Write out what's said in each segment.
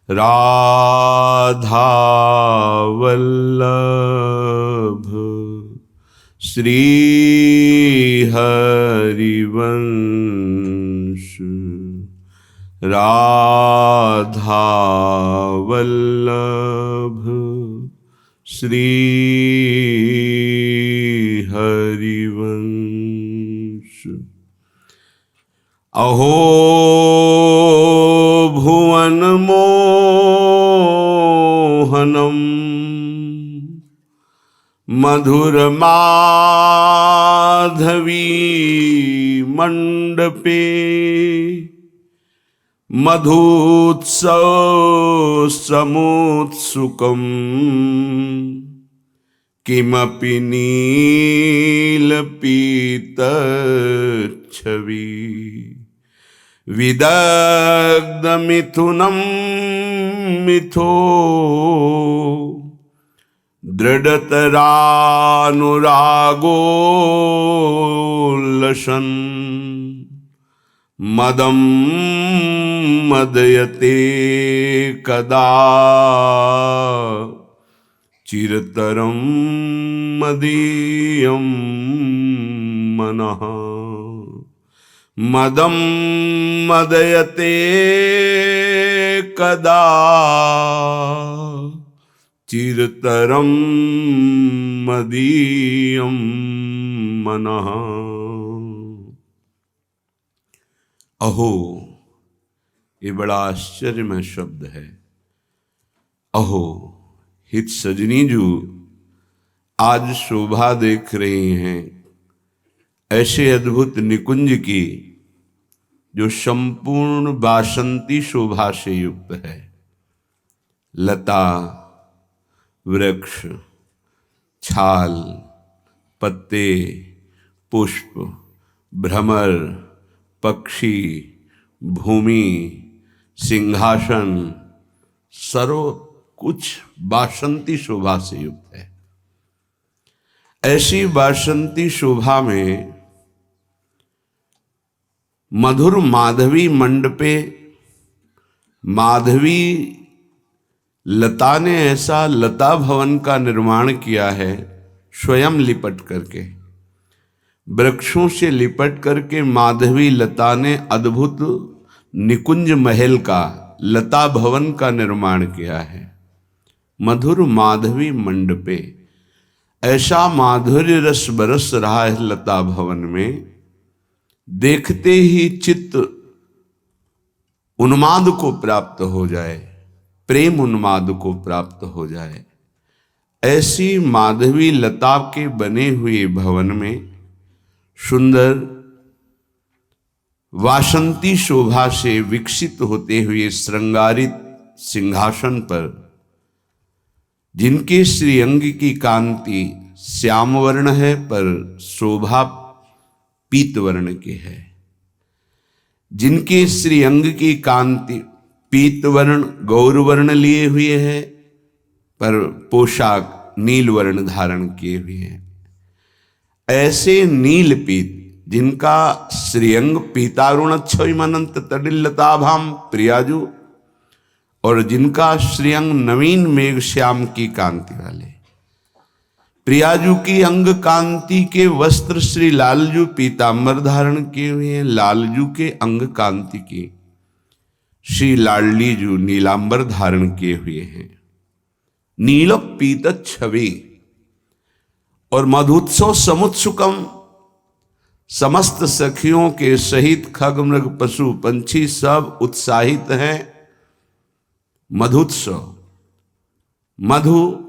राधा वल्लभ श्री हरिवंश। राधा वल्लभ श्री हरिवंश। अहो भुवन मोहनम मधुर माधवी मंडपे मधुत्सव समुत्सुकम् किमपि नीलपीतच्छवि विदग्धमिथुनं मिथो दृढतरानुरागोल्लसन् मदं मदयते कदा चिरतरं मदीयं मनः। मदं मदयते कदा चिरतरं मदीयं मनः। अहो, ये बड़ा आश्चर्यमय शब्द है। अहो, हित सजनी जो आज शोभा देख रही हैं ऐसे अद्भुत निकुंज की, जो संपूर्ण वासंती शोभा से युक्त है। लता, वृक्ष, छाल, पत्ते, पुष्प, भ्रमर, पक्षी, भूमि, सिंहासन, सर्व कुछ वासंती शोभा से युक्त है। ऐसी वासंती शोभा में मधुर माधवी मंडपे, माधवी लता ने ऐसा लता भवन का निर्माण किया है स्वयं लिपट करके। वृक्षों से लिपट करके माधवी लता ने अद्भुत निकुंज महल का, लता भवन का निर्माण किया है। मधुर माधवी मंडपे, ऐसा माधुर्य रस बरस रहा है लता भवन में, देखते ही चित्त उन्माद को प्राप्त हो जाए, प्रेम उन्माद को प्राप्त हो जाए। ऐसी माधवी लता के बने हुए भवन में सुंदर वासंती शोभा से विकसित होते हुए श्रृंगारित सिंहासन पर, जिनके श्रीअंग की कांति श्याम वर्ण है पर शोभा पीत वर्ण की है, जिनके श्रीअंग की कांति पीत वर्ण गौर वर्ण लिए हुए है पर पोशाक नील वर्ण धारण किए हुए हैं। ऐसे नील पीत, जिनका श्रीअंग पीतारुणच्छविमनंत तडिल्लताभाम प्रियाजु, और जिनका श्रीअंग नवीन मेघ श्याम की कांति वाले, प्रियाजू की अंग कांति के वस्त्र श्री लालजू पीतांबर धारण किए हुए हैं। लालजू के अंग कांति की श्री लाडलीजू नीलांबर धारण किए हुए हैं। नील पीत छवि और मधुत्सव समुत्सुकम, समस्त सखियों के सहित खग मृग पशु पंछी सब उत्साहित हैं। मधुत्सव, मधु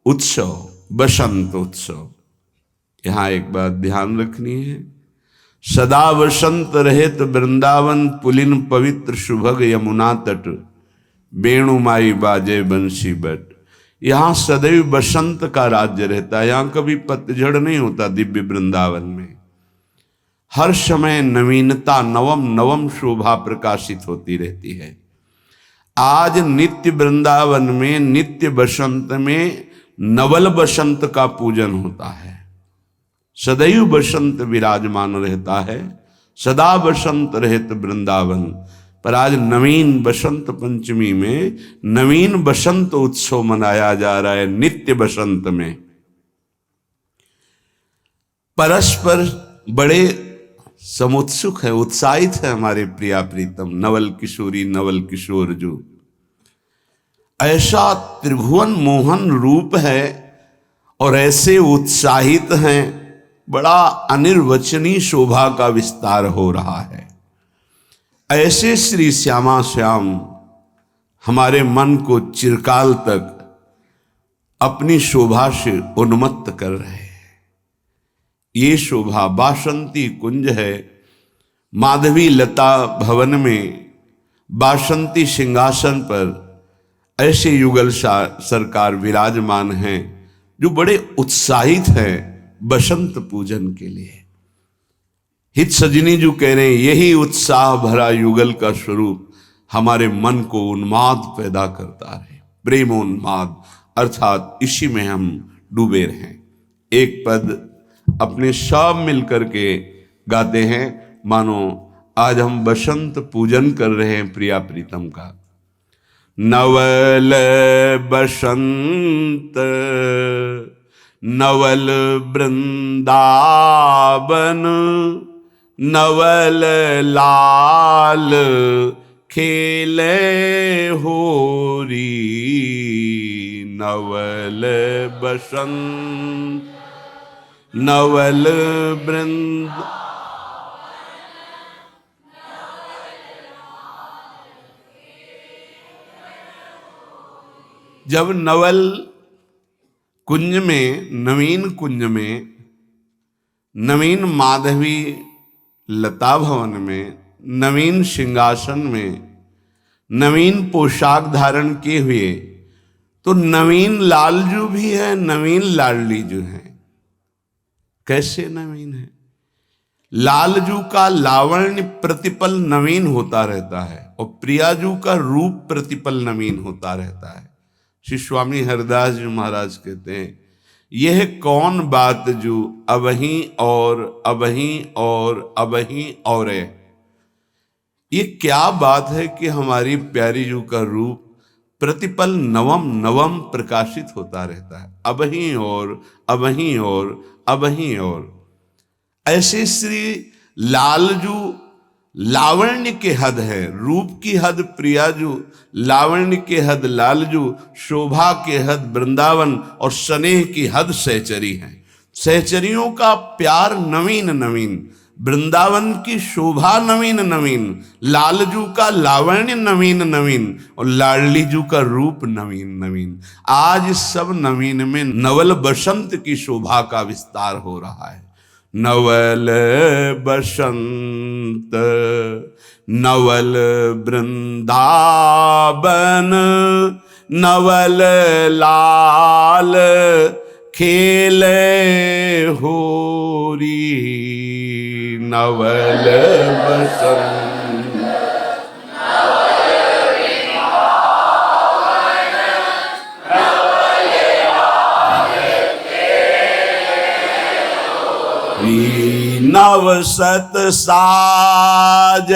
उत्सव, बसंत उत्सव। यहां एक बात ध्यान रखनी है, सदा वसंत रहित वृंदावन पुलिन पवित्र सुभग यमुना तट, वेणुमाई बाजे बंसी बट। यहां सदैव बसंत का राज्य रहता है, यहां कभी पतझड़ नहीं होता। दिव्य वृंदावन में हर समय नवीनता, नवम नवम शोभा प्रकाशित होती रहती है। आज नित्य वृंदावन में, नित्य बसंत में नवल बसंत का पूजन होता है। सदैव बसंत विराजमान रहता है, सदा बसंत रहत वृंदावन, पर आज नवीन बसंत पंचमी में नवीन बसंत उत्सव मनाया जा रहा है। नित्य बसंत में परस्पर बड़े समुत्सुक है, उत्साहित है हमारे प्रिया प्रीतम नवल किशोरी नवल किशोर जो ऐसा त्रिभुवन मोहन रूप है और ऐसे उत्साहित हैं, बड़ा अनिर्वचनीय शोभा का विस्तार हो रहा है। ऐसे श्री श्यामा श्याम हमारे मन को चिरकाल तक अपनी शोभा से उन्मत्त कर रहे हैं। ये शोभा बासंती कुंज है। माधवी लता भवन में बासंती सिंहासन पर ऐसे युगल सरकार विराजमान हैं जो बड़े उत्साहित हैं बसंत पूजन के लिए। हित सजनी जो कह रहे हैं यही उत्साह भरा युगल का स्वरूप हमारे मन को उन्माद पैदा करता रहे, प्रेमोन्माद, अर्थात इसी में हम डूबे रहें। एक पद अपने सब मिल करके गाते हैं, मानो आज हम बसंत पूजन कर रहे हैं प्रिया प्रीतम का। नवल बसंत नवल वृंदावन नवल लाल खेले होरी। नवल बसंत नवल वृंद जब नवल कुंज में, नवीन कुंज में, नवीन माधवी लता भवन में, नवीन सिंहासन में, नवीन पोशाक धारण किए हुए, तो नवीन लालजू भी है, नवीन लाडली जो है। कैसे नवीन है? लालजू का लावण्य प्रतिपल नवीन होता रहता है और प्रियाजू का रूप प्रतिपल नवीन होता रहता है। श्री स्वामी हरदास जी महाराज कहते हैं, यह कौन बात जो अबहीं और अबहीं और अबहीं और है। ये क्या बात है कि हमारी प्यारी जू का रूप प्रतिपल नवम नवम प्रकाशित होता रहता है, अबहीं और अबहीं और अबहीं और। ऐसे श्री लालजू लावण्य के हद है, रूप की हद प्रियाजू, लावण्य के हद लालजू, शोभा के हद वृंदावन और स्नेह की हद सहचरी है। सहचरियों का प्यार नवीन नवीन, वृंदावन की शोभा नवीन नवीन, लालजू का लावण्य नवीन नवीन और लाडलीजू का रूप नवीन नवीन। आज सब नवीन में नवल बसंत की शोभा का विस्तार हो रहा है। नवल बसंत नवल वृंदावन नवल लाल खेले होरी। नवल बसंत नव सत साज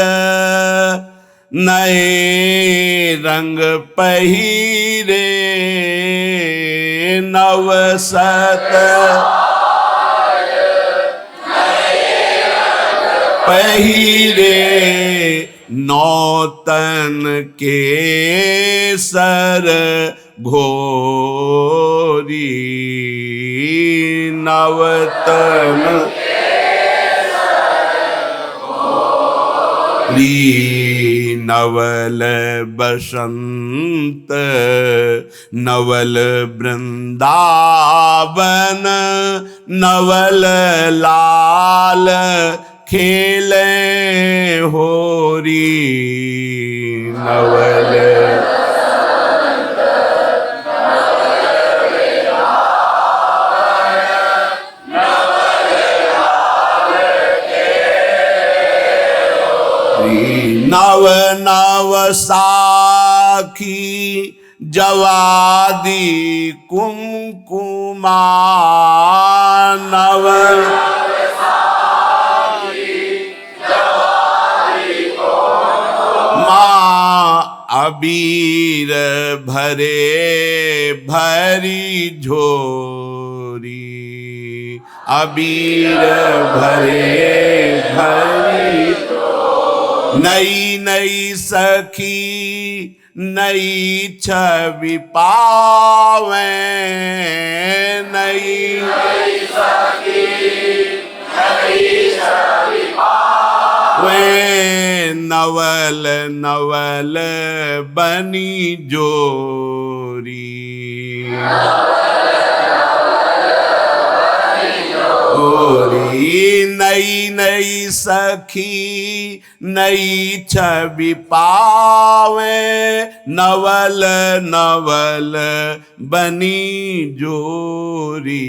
नए रंग पहिरे। नव सत पहिरे नौतन के सर घोरी। नवतन नवल बसंत नवल वृंदावन नवल लाल खेले होरी। नवल नव नव साखी जवादी कुमकुमा। नव अबीर भरे भरी झोरी, अबीर भरे भरी झोरी। नई नई सखी नई छवि पावे, नई नई सखी नई छवि पावे। नवल नवल बनी जोरी, नई नई सखी नई छवि पावे, नवल नवल बनी जोरी।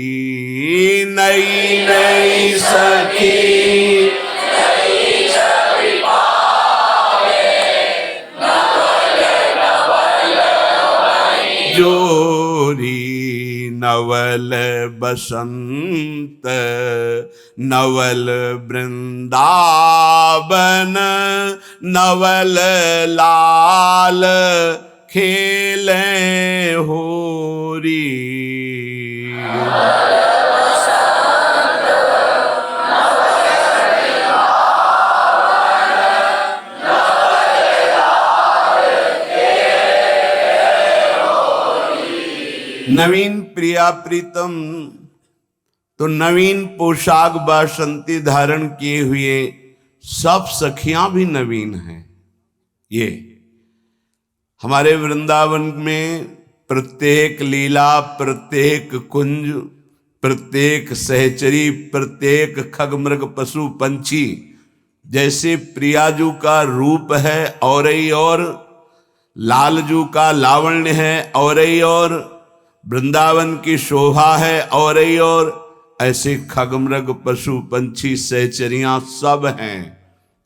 नई नई सखी नई छवि पावे, नवल नवल बनी जोरी। नवल बसंत नवल वृंदावन, नवल लाल खेले होरी। नवीन प्रिया प्रीतम तो नवीन पोशाक बासंती धारण किए हुए सब सखियां भी नवीन हैं। ये हमारे वृंदावन में प्रत्येक लीला, प्रत्येक कुंज, प्रत्येक सहचरी, प्रत्येक खगमृग पशु पंछी जैसे प्रियाजू का रूप है और ही और, लालजू का लावण्य है और ही और, वृंदावन की शोभा है और ही और, ऐसे खगमृग पशु पंछी सहचरियां सब हैं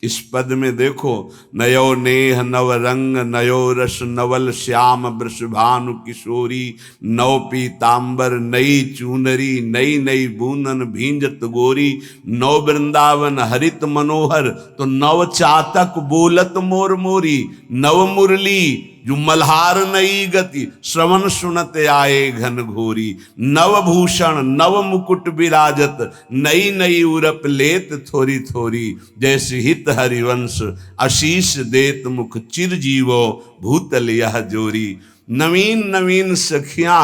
इस पद में। देखो, नयो नेह नव रंग नयो रस नवल श्याम वृषभानु किशोरी, नव पीतांबर नई चूनरी नई नई बूंदन भींजत गोरी, नव वृंदावन हरित मनोहर तो नव चातक बोलत मोर मोरी, नव मुरली जो मल्हार नई गति श्रवण सुनत आए घन घोरी, नव भूषण नव मुकुट विराजत नई नई उरप लेत थोरी थोरी, जैसे हित हरिवंश आशीष देत मुख चिर जीवो भूतल यह जोरी। नवीन नवीन सखियां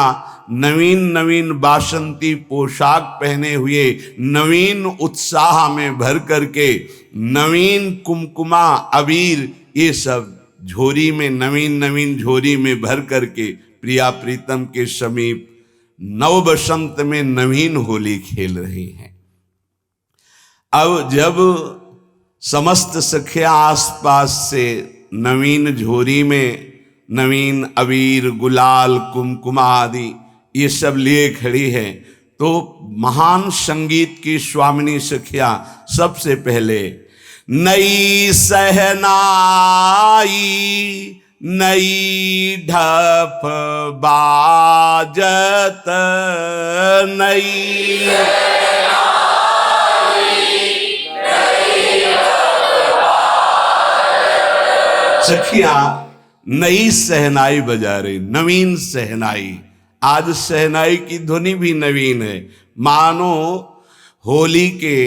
नवीन नवीन बासंती पोशाक पहने हुए नवीन उत्साह में भर करके, नवीन कुमकुमा अबीर ये सब झोरी में, नवीन नवीन झोरी में भर करके प्रिया प्रीतम के समीप नव बसंत में नवीन होली खेल रही हैं। अब जब समस्त सखियां आसपास से नवीन झोरी में नवीन अबीर गुलाल कुमकुमा आदि ये सब लिए खड़ी है, तो महान संगीत की स्वामिनी सखियां सबसे पहले नई सहनाई नई ढप बाजत, नई सखियां नई सहनाई बजा रही, नवीन सहनाई। आज सहनाई की ध्वनि भी नवीन है, मानो होली के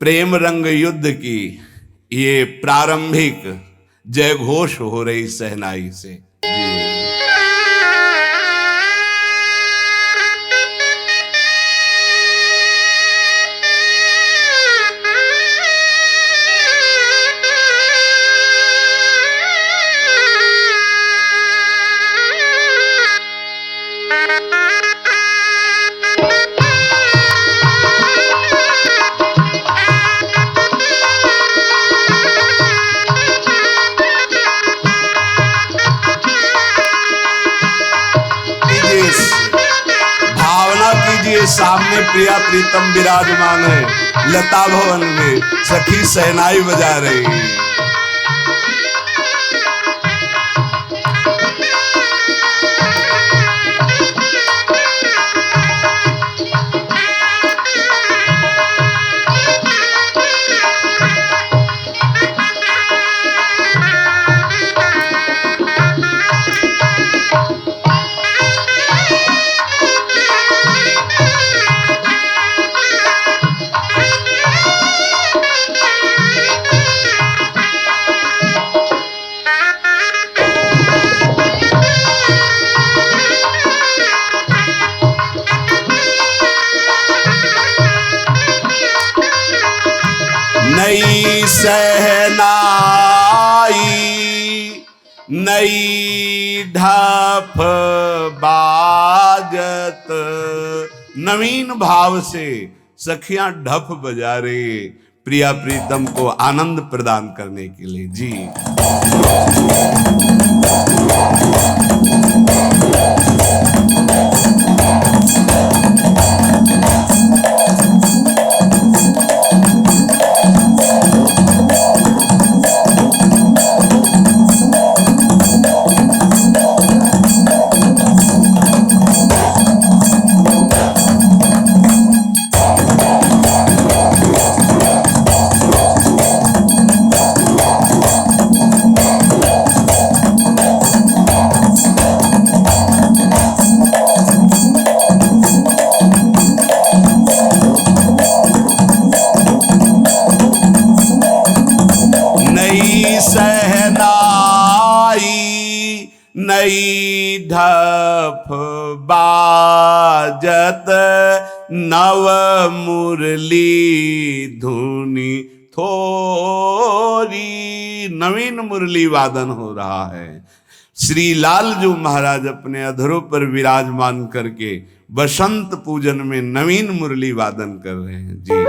प्रेम रंग युद्ध की ये प्रारंभिक जय घोष हो रही सहनाई से। सामने प्रिया प्रीतम विराजमान है, लता भवन में सखी सहनाई बजा रही है। नई ढाफ बाजत, नवीन भाव से सखियां ढफ बजा रही प्रिया प्रीतम को आनंद प्रदान करने के लिए। जी नई ढफ बाजत, नव मुरली धुनी थोरी, नवीन मुरली वादन हो रहा है। श्री लालजू महाराज अपने अधरों पर विराजमान करके बसंत पूजन में नवीन मुरली वादन कर रहे हैं। जी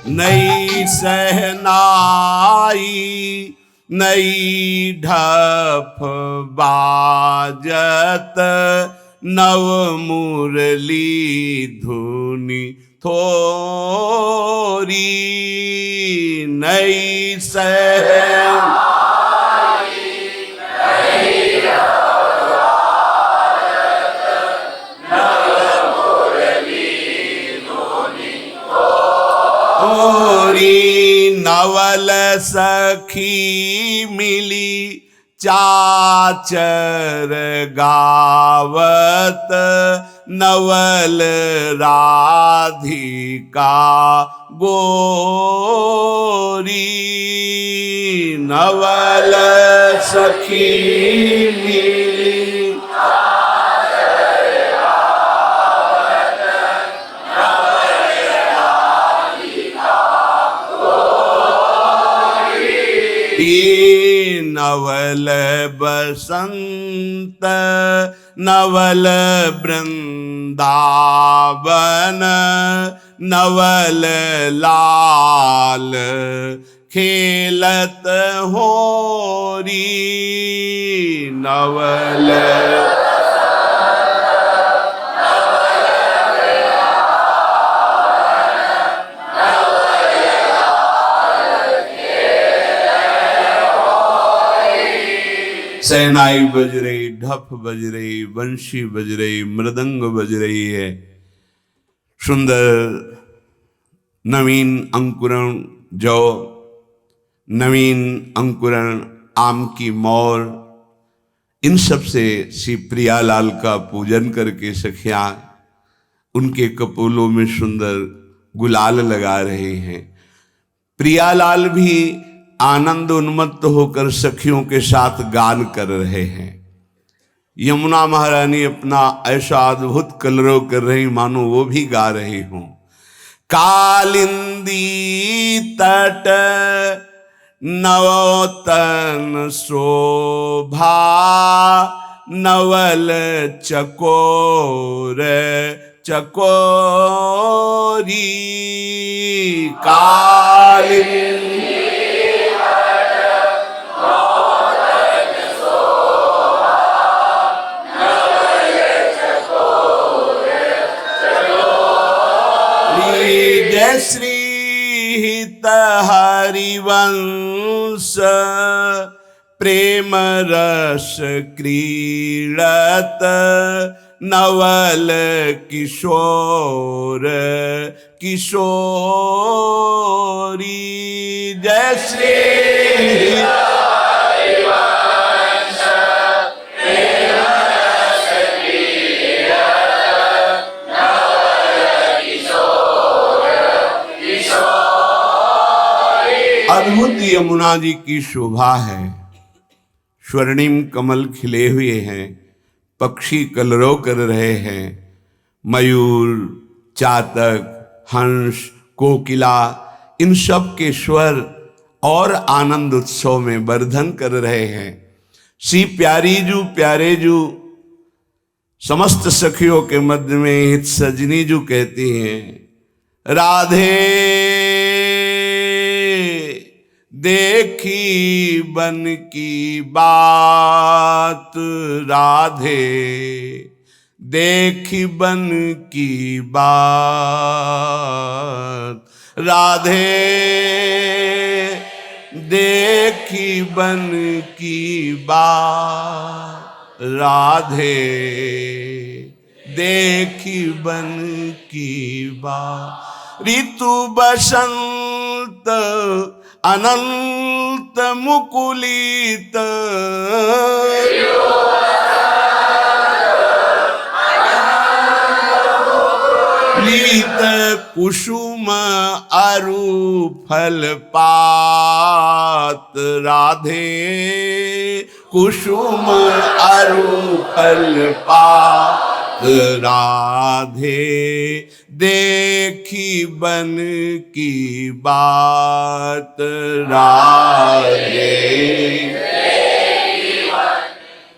नई सहनाई नई ढफ बाजत, नव मुरली धुनी थोरी, नई नवल सखी मिली चाचर गावत, नवल राधिका गोरी, नवल सखी मिली नवल बसंत नवल वृंदावन, नवल लाल खेलत होरी नवल सहनाई बज रही, ढप बज रही, बंशी बज रही, मृदंग बज रही है। सुंदर नवीन अंकुरण जौ, नवीन अंकुरण आम की मौर, इन सब से श्री प्रियालाल का पूजन करके सखियां उनके कपोलों में सुंदर गुलाल लगा रहे हैं। प्रियालाल भी आनंद उन्मत्त होकर सखियों के साथ गान कर रहे हैं। यमुना महारानी अपना ऐसा अद्भुत कलरव कर रही मानो वो भी गा रही हों। कालिंदी तट नवतन शोभा नवल चकोर चकोरी कालिंदी जय श्री हित हरिवंश प्रेम रस क्रीड़त नवल किशोर किशोरी जय श्री अद्भुत यमुना जी की शोभा है। स्वर्णिम कमल खिले हुए हैं, पक्षी कलरव कर रहे हैं, मयूर चातक हंस कोकिला इन सब के स्वर और आनंद उत्सव में वर्धन कर रहे हैं। सी प्यारे जू समस्त सखियों के मध्य में हित सजनी जू कहती हैं राधे देखी बन की बात राधे देखी बन की बात राधे देखी बन की बात राधे देखी बन की बात ऋतु बसंत अनंत मुकुलित लीत कुसुम अरु फल पात राधे कुसुम अरु फल पात राधे देखी बन की बात राधे।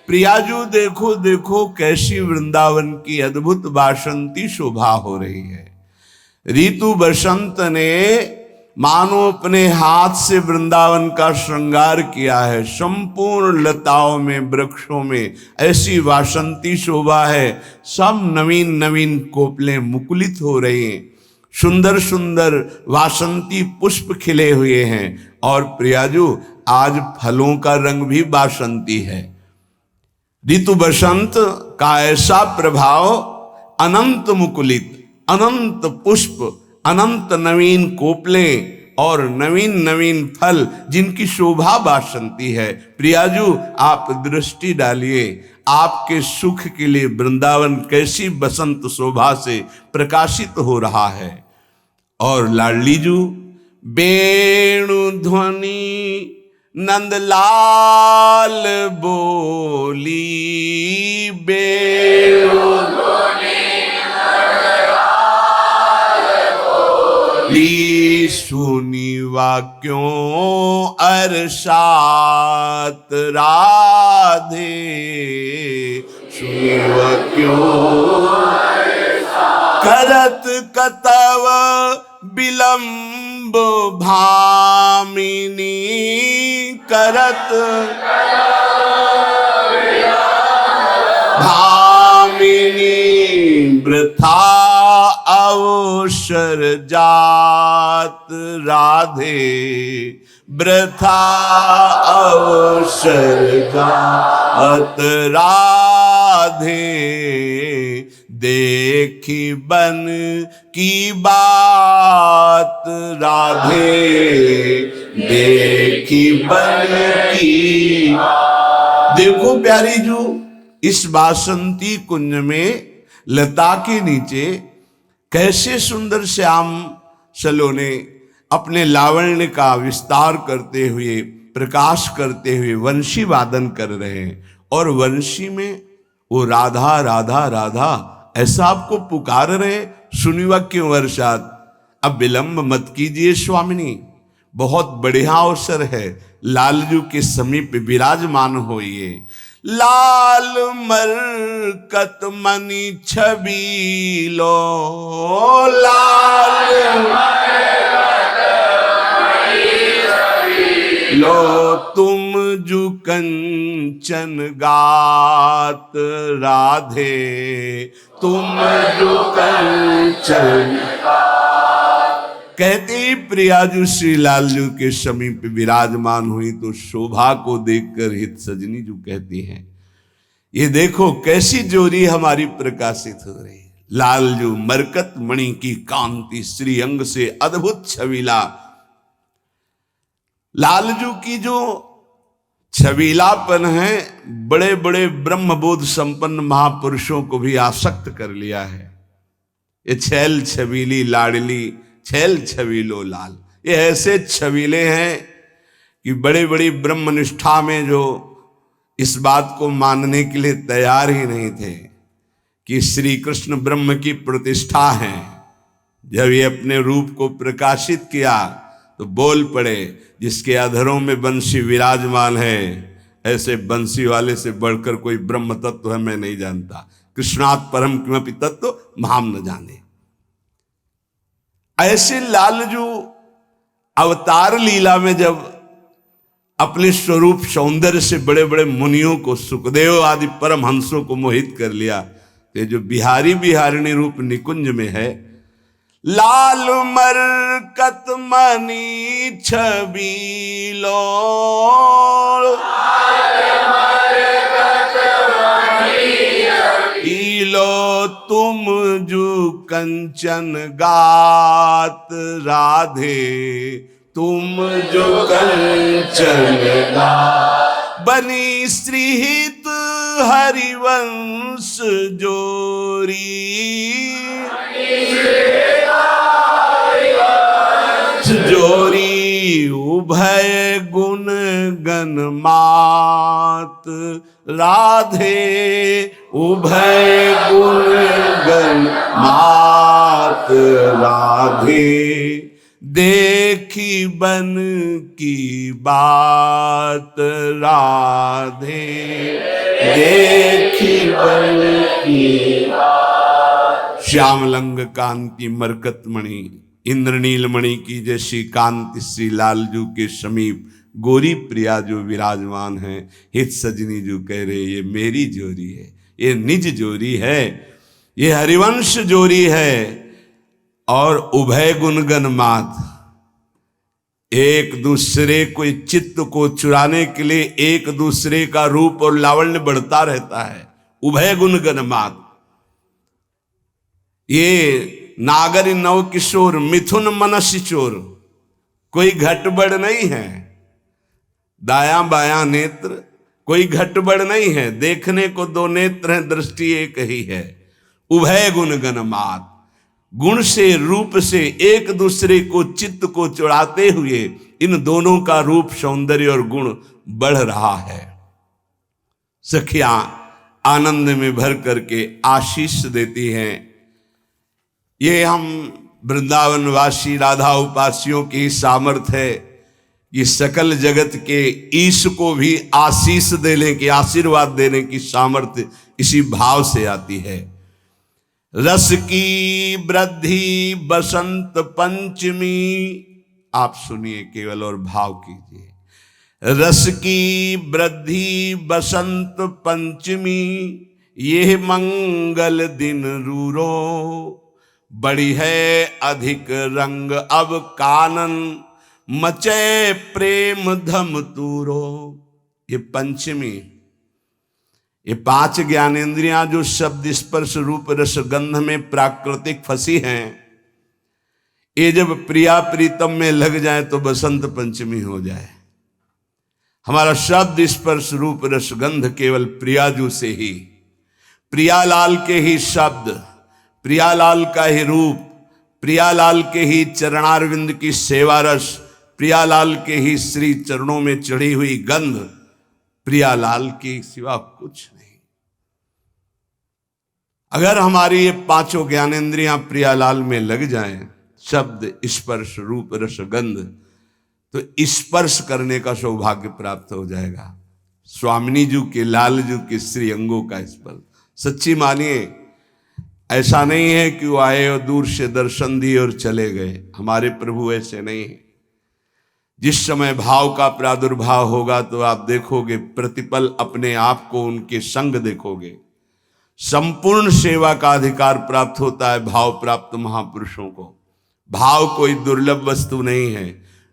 प्रियाजू देखो देखो कैसी वृंदावन की अद्भुत वासंती शोभा हो रही है। ऋतु बसंत ने मानो अपने हाथ से वृंदावन का श्रृंगार किया है। संपूर्ण लताओं में वृक्षों में ऐसी वासंती शोभा है। सब नवीन नवीन कोपलें मुकुलित हो रही हैं, सुंदर सुंदर वासंती पुष्प खिले हुए हैं। और प्रियाजू आज फलों का रंग भी वासंती है। ऋतु बसंत का ऐसा प्रभाव, अनंत मुकुलित, अनंत पुष्प, अनंत नवीन कोपलें और नवीन नवीन फल जिनकी शोभा वासंती है। प्रियाजू आप दृष्टि डालिए, आपके सुख के लिए वृंदावन कैसी बसंत शोभा से प्रकाशित हो रहा है। और लाडलीजू वेणु ध्वनि नंदलाल बोली वेणु ली सुनीवा क्यों अरसात राधे सुनीवा क्यों करत कतव विलंब भामिनी, करत भामिनी, वृथा अवसर जात राधे, वृथा अवसर जात राधे, देखी बन की बात राधे, देखी बन की। देखो प्यारी जो इस बासंती कुंज में लता के नीचे कैसे सुंदर श्याम सलोने अपने लावण्य का विस्तार करते हुए, प्रकाश करते हुए वंशी वादन कर रहे हैं। और वंशी में वो राधा राधा राधा ऐसा आपको पुकार रहे, सुनिवा क्यों वर्षात। अब विलंब मत कीजिए स्वामिनी, बहुत बढ़िया अवसर है, लालजू के समीप विराजमान होइए। लाल मरकत मणि छबीलो, लाल लो तुम जु कंचन गात राधे, तुम जु कंचन। कहते ही प्रियाजू श्री लालजू के समीप विराजमान हुई तो शोभा को देखकर हित सजनी जू कहती हैं, ये देखो कैसी जोड़ी हमारी प्रकाशित हो रही। लालजू मरकत मणि की कांति, श्री अंग से अद्भुत छबीला। लालजू की जो छबीलापन है बड़े बड़े ब्रह्मबोध संपन्न महापुरुषों को भी आसक्त कर लिया है। ये छैल छबीली लाडली, छैल छबीलो लाल, ये ऐसे छबीले हैं कि बड़े बड़ी ब्रह्मनिष्ठा में जो इस बात को मानने के लिए तैयार ही नहीं थे कि श्री कृष्ण ब्रह्म की प्रतिष्ठा है। जब ये अपने रूप को प्रकाशित किया तो बोल पड़े, जिसके अधरों में बंसी विराजमान है, ऐसे बंसी वाले से बढ़कर कोई ब्रह्म तत्व है मैं नहीं जानता। कृष्णात् परम किमपि तत्व महाम न जाने। ऐसे लालजू अवतार लीला में जब अपने स्वरूप सौंदर्य से बड़े बड़े मुनियों को, सुखदेव आदि परम हंसों को मोहित कर लिया, तो जो बिहारी बिहारिणी रूप निकुंज में है, लाल मरकत मणि छबीलो, लो तुम जू कंचन गात राधे, तुम जो कंचन गात। बनी श्रीहित हरिवंश जोरी, जोरी उभय गुण गण मात राधे, उभय गुण गण मात राधे, देखी बन की बात राधे, देखी बन की बात। श्यामलंग कांति मरकत मणि, इंद्रनील मणि की जैसी कांति श्री लालजू के समीप गोरी प्रिया जो विराजमान है। हित सजनी जो कह रहे ये मेरी जोरी है, ये निज जोरी है, ये हरिवंश जोरी है। और उभय गुणगन मात, एक दूसरे को चित्त को चुराने के लिए एक दूसरे का रूप और लावण्य बढ़ता रहता है। उभय गुणगन मात, ये नागर नव किशोर मिथुन मनस्य चोर, कोई घटबड़ नहीं है। दायां बायां नेत्र कोई घटबड़ नहीं है, देखने को दो नेत्र हैं, दृष्टि एक ही है। उभय गुण गण मात, गुण से रूप से एक दूसरे को चित्त को चुराते हुए इन दोनों का रूप सौंदर्य और गुण बढ़ रहा है। सखियां आनंद में भर करके आशीष देती हैं। ये हम वृंदावनवासी राधा उपासियों की सामर्थ्य है कि सकल जगत के ईश को भी आशीष देने की, आशीर्वाद देने की सामर्थ्य इसी भाव से आती है। रस की वृद्धि बसंत पंचमी। आप सुनिए केवल और भाव कीजिए। रस की वृद्धि बसंत पंचमी, ये मंगल दिन रूरो। बड़ी है अधिक रंग अब कानन, मचे प्रेम धम तूरो। ये पंचमी, ये 5 ज्ञानेंद्रियां जो शब्द स्पर्श रूप रस गंध में प्राकृतिक फंसी हैं, ये जब प्रिया प्रीतम में लग जाए तो बसंत पंचमी हो जाए। हमारा शब्द स्पर्श रूप रस गंध केवल प्रियाजू से ही, प्रियालाल के ही शब्द, प्रियालाल का ही रूप, प्रियालाल के ही चरणारविंद की सेवा रस, प्रियालाल के ही श्री चरणों में चढ़ी हुई गंध, प्रियालाल के सिवा कुछ नहीं। अगर हमारी ये 5 ज्ञानेंद्रियां प्रियालाल में लग जाएं, शब्द स्पर्श रूप रस गंध, तो स्पर्श करने का सौभाग्य प्राप्त हो जाएगा। स्वामिनी जी के, लाल जी के श्री अंगों का स्पर्श। सच्ची मानिए, ऐसा नहीं है कि वो आए और दूर से दर्शन दिए और चले गए। हमारे प्रभु ऐसे नहीं है। जिस समय भाव का प्रादुर्भाव होगा तो आप देखोगे प्रतिपल अपने आप को उनके संग देखोगे। संपूर्ण सेवा का अधिकार प्राप्त होता है भाव प्राप्त महापुरुषों को। भाव कोई दुर्लभ वस्तु नहीं है।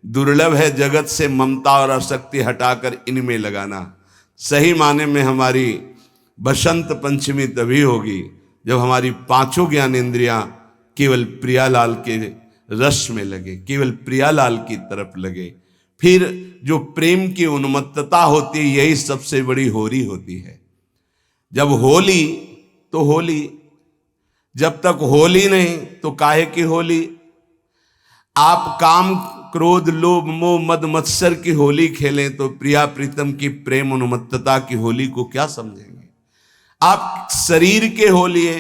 दुर्लभ है जगत से ममता और आसक्ति हटाकर इनमें लगाना। सही माने में हमारी बसंत पंचमी तभी होगी जब हमारी 5 ज्ञानेंद्रियां केवल प्रियालाल के रस में लगे, केवल प्रियालाल की तरफ लगे। फिर जो प्रेम की उन्मत्तता होती है, यही सबसे बड़ी होली होती है। जब होली तो होली, जब तक होली नहीं तो काहे की होली। आप काम क्रोध लोभ मोह मद मत्सर की होली खेलें तो प्रिया प्रीतम की प्रेम उन्मत्तता की होली को क्या समझेंगे। आप शरीर के होलिए,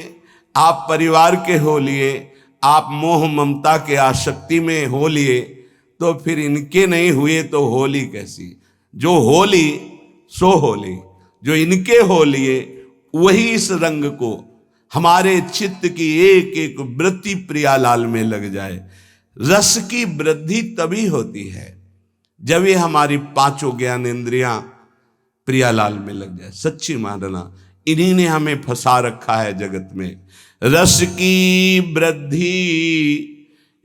आप परिवार के होलिए, आप मोह ममता के आसक्ति में होलिए, तो फिर इनके नहीं हुए तो होली कैसी। जो होली सो होली, जो इनके होलिए वही इस रंग को हमारे चित्त की एक एक वृत्ति प्रियालाल में लग जाए। रस की वृद्धि तभी होती है जब ये हमारी 5 ज्ञानेंद्रियां प्रियालाल में लग जाए। सच्ची मानना, इन्हीं ने हमें फंसा रखा है जगत में। रस की वृद्धि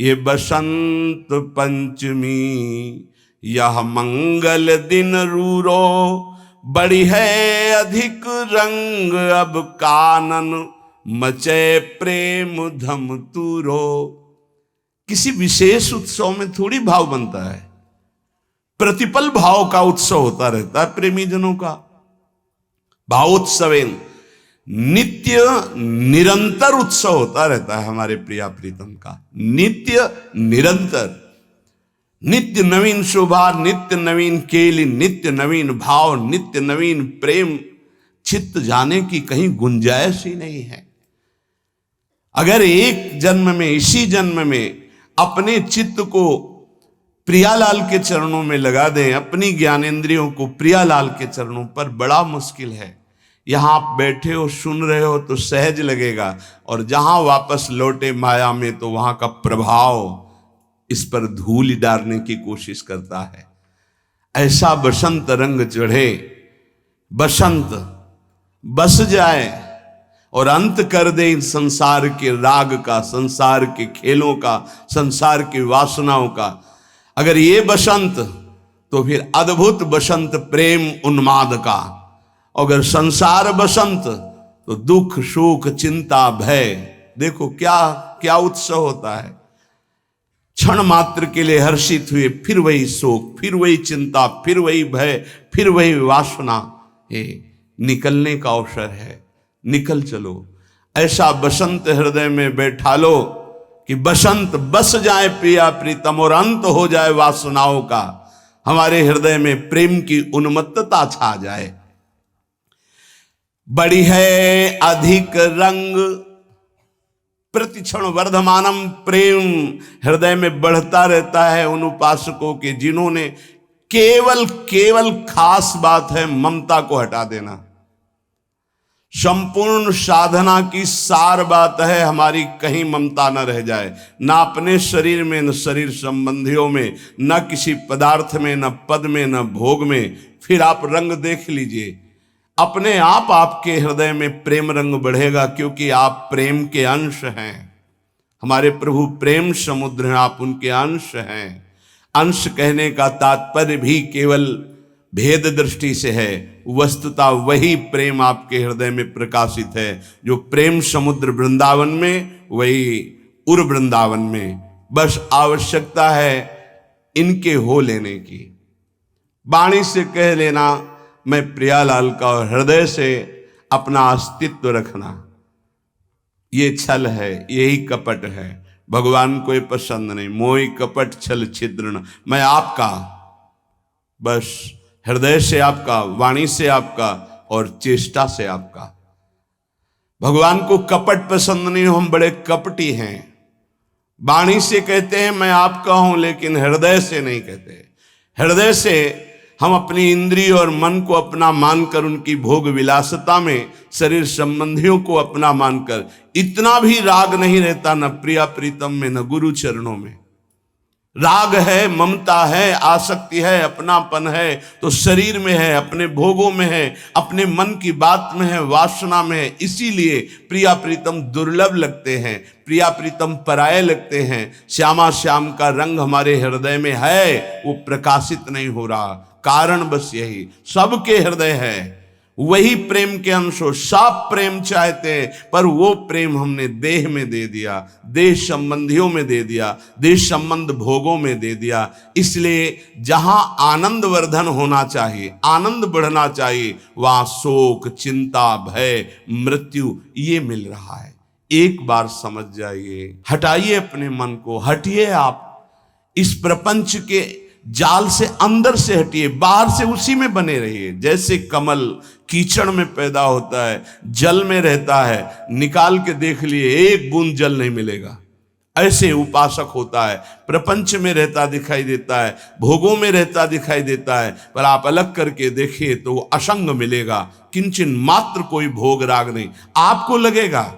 ये बसंत पंचमी, यह मंगल दिन रूरो। बड़ी है अधिक रंग अब कानन, मचे प्रेम धम तूरो। किसी विशेष उत्सव में थोड़ी भाव बनता है, प्रतिपल भाव का उत्सव होता रहता है प्रेमी जनों का। भावोत्सवेन नित्य निरंतर उत्सव होता रहता है हमारे प्रिया प्रीतम का। नित्य निरंतर, नित्य नवीन शोभा, नित्य नवीन केली, नित्य नवीन भाव, नित्य नवीन प्रेम। चित्त जाने की कहीं गुंजाइश ही नहीं है। अगर एक जन्म में, इसी जन्म में अपने चित्त को प्रियालाल के चरणों में लगा दें, अपनी ज्ञानेंद्रियों को प्रियालाल के चरणों पर, बड़ा मुश्किल है। यहां आप बैठे हो सुन रहे हो तो सहज लगेगा, और जहां वापस लौटे माया में तो वहां का प्रभाव इस पर धूल डालने की कोशिश करता है। ऐसा बसंत रंग चढ़े, बसंत बस जाए और अंत कर दे इन संसार के राग का, संसार के खेलों का, संसार की वासनाओं का। अगर ये बसंत तो फिर अद्भुत बसंत प्रेम उन्माद का। अगर संसार बसंत तो दुख शोक चिंता भय। देखो क्या क्या उत्सव होता है। क्षण मात्र के लिए हर्षित हुए, फिर वही शोक, फिर वही चिंता, फिर वही भय, फिर वही वासना। निकलने का अवसर है, निकल चलो। ऐसा बसंत हृदय में बैठा लो कि बसंत बस जाए प्रिया प्रीतम और अंत हो जाए वासनाओं का। हमारे हृदय में प्रेम की उन्मत्तता छा जाए। बड़ी है अधिक रंग, प्रतिक्षण वर्धमानम प्रेम हृदय में बढ़ता रहता है उन उपासकों के जिन्होंने केवल खास बात है ममता को हटा देना। संपूर्ण साधना की सार बात है हमारी कहीं ममता न रह जाए, ना अपने शरीर में, न शरीर संबंधियों में, न किसी पदार्थ में, न पद में, न भोग में। फिर आप रंग देख लीजिए, अपने आप आपके हृदय में प्रेम रंग बढ़ेगा, क्योंकि आप प्रेम के अंश हैं। हमारे प्रभु प्रेम समुद्र हैं, आप उनके अंश हैं। अंश कहने का तात्पर्य भी केवल भेद दृष्टि से है, वस्तुतः वही प्रेम आपके हृदय में प्रकाशित है। जो प्रेम समुद्र वृंदावन में, वही उर वृंदावन में। बस आवश्यकता है इनके हो लेने की। वाणी से कह लेना मैं प्रियालाल का, और हृदय से अपना अस्तित्व रखना, ये छल है, यही कपट है। भगवान को ये पसंद नहीं। मोहि कपट छल छिद्रण, मैं आपका, बस हृदय से आपका, वाणी से आपका और चेष्टा से आपका। भगवान को कपट पसंद नहीं, हम बड़े कपटी हैं। वाणी से कहते हैं मैं आपका हूं, लेकिन हृदय से नहीं कहते। हृदय से हम अपनी इंद्रिय और मन को अपना मानकर, उनकी भोग विलासता में शरीर संबंधियों को अपना मानकर, इतना भी राग नहीं रहता, न प्रिया प्रीतम में, न गुरु चरणों में। राग है, ममता है, आसक्ति है, अपनापन है तो शरीर में है, अपने भोगों में है, अपने मन की बात में है, वासना में है। इसीलिए प्रिया प्रीतम दुर्लभ लगते हैं, प्रिया प्रीतम पराये लगते हैं। श्यामा श्याम का रंग हमारे हृदय में है, वो प्रकाशित नहीं हो रहा। कारण बस यही, सबके हृदय है, वही प्रेम के अंश हो। सब प्रेम चाहते हैं, पर वो प्रेम हमने देह में दे दिया, देह संबंधियों में दे दिया, देह संबंध भोगों में दे दिया। इसलिए जहां आनंद वर्धन होना चाहिए, आनंद बढ़ना चाहिए, वहां शोक, चिंता, भय, मृत्यु ये मिल रहा है। एक बार समझ जाइए, हटाइए अपने मन को, हटिए आप इस प्रपंच के जाल से, अंदर से हटिए, बाहर से उसी में बने रहिए। जैसे कमल कीचड़ में पैदा होता है, जल में रहता है, निकाल के देख लिए एक बूंद जल नहीं मिलेगा। ऐसे उपासक होता है, प्रपंच में रहता दिखाई देता है, भोगों में रहता दिखाई देता है, पर आप अलग करके देखिए तो वो असंग मिलेगा। किंचन मात्र कोई भोग राग नहीं। आपको लगेगा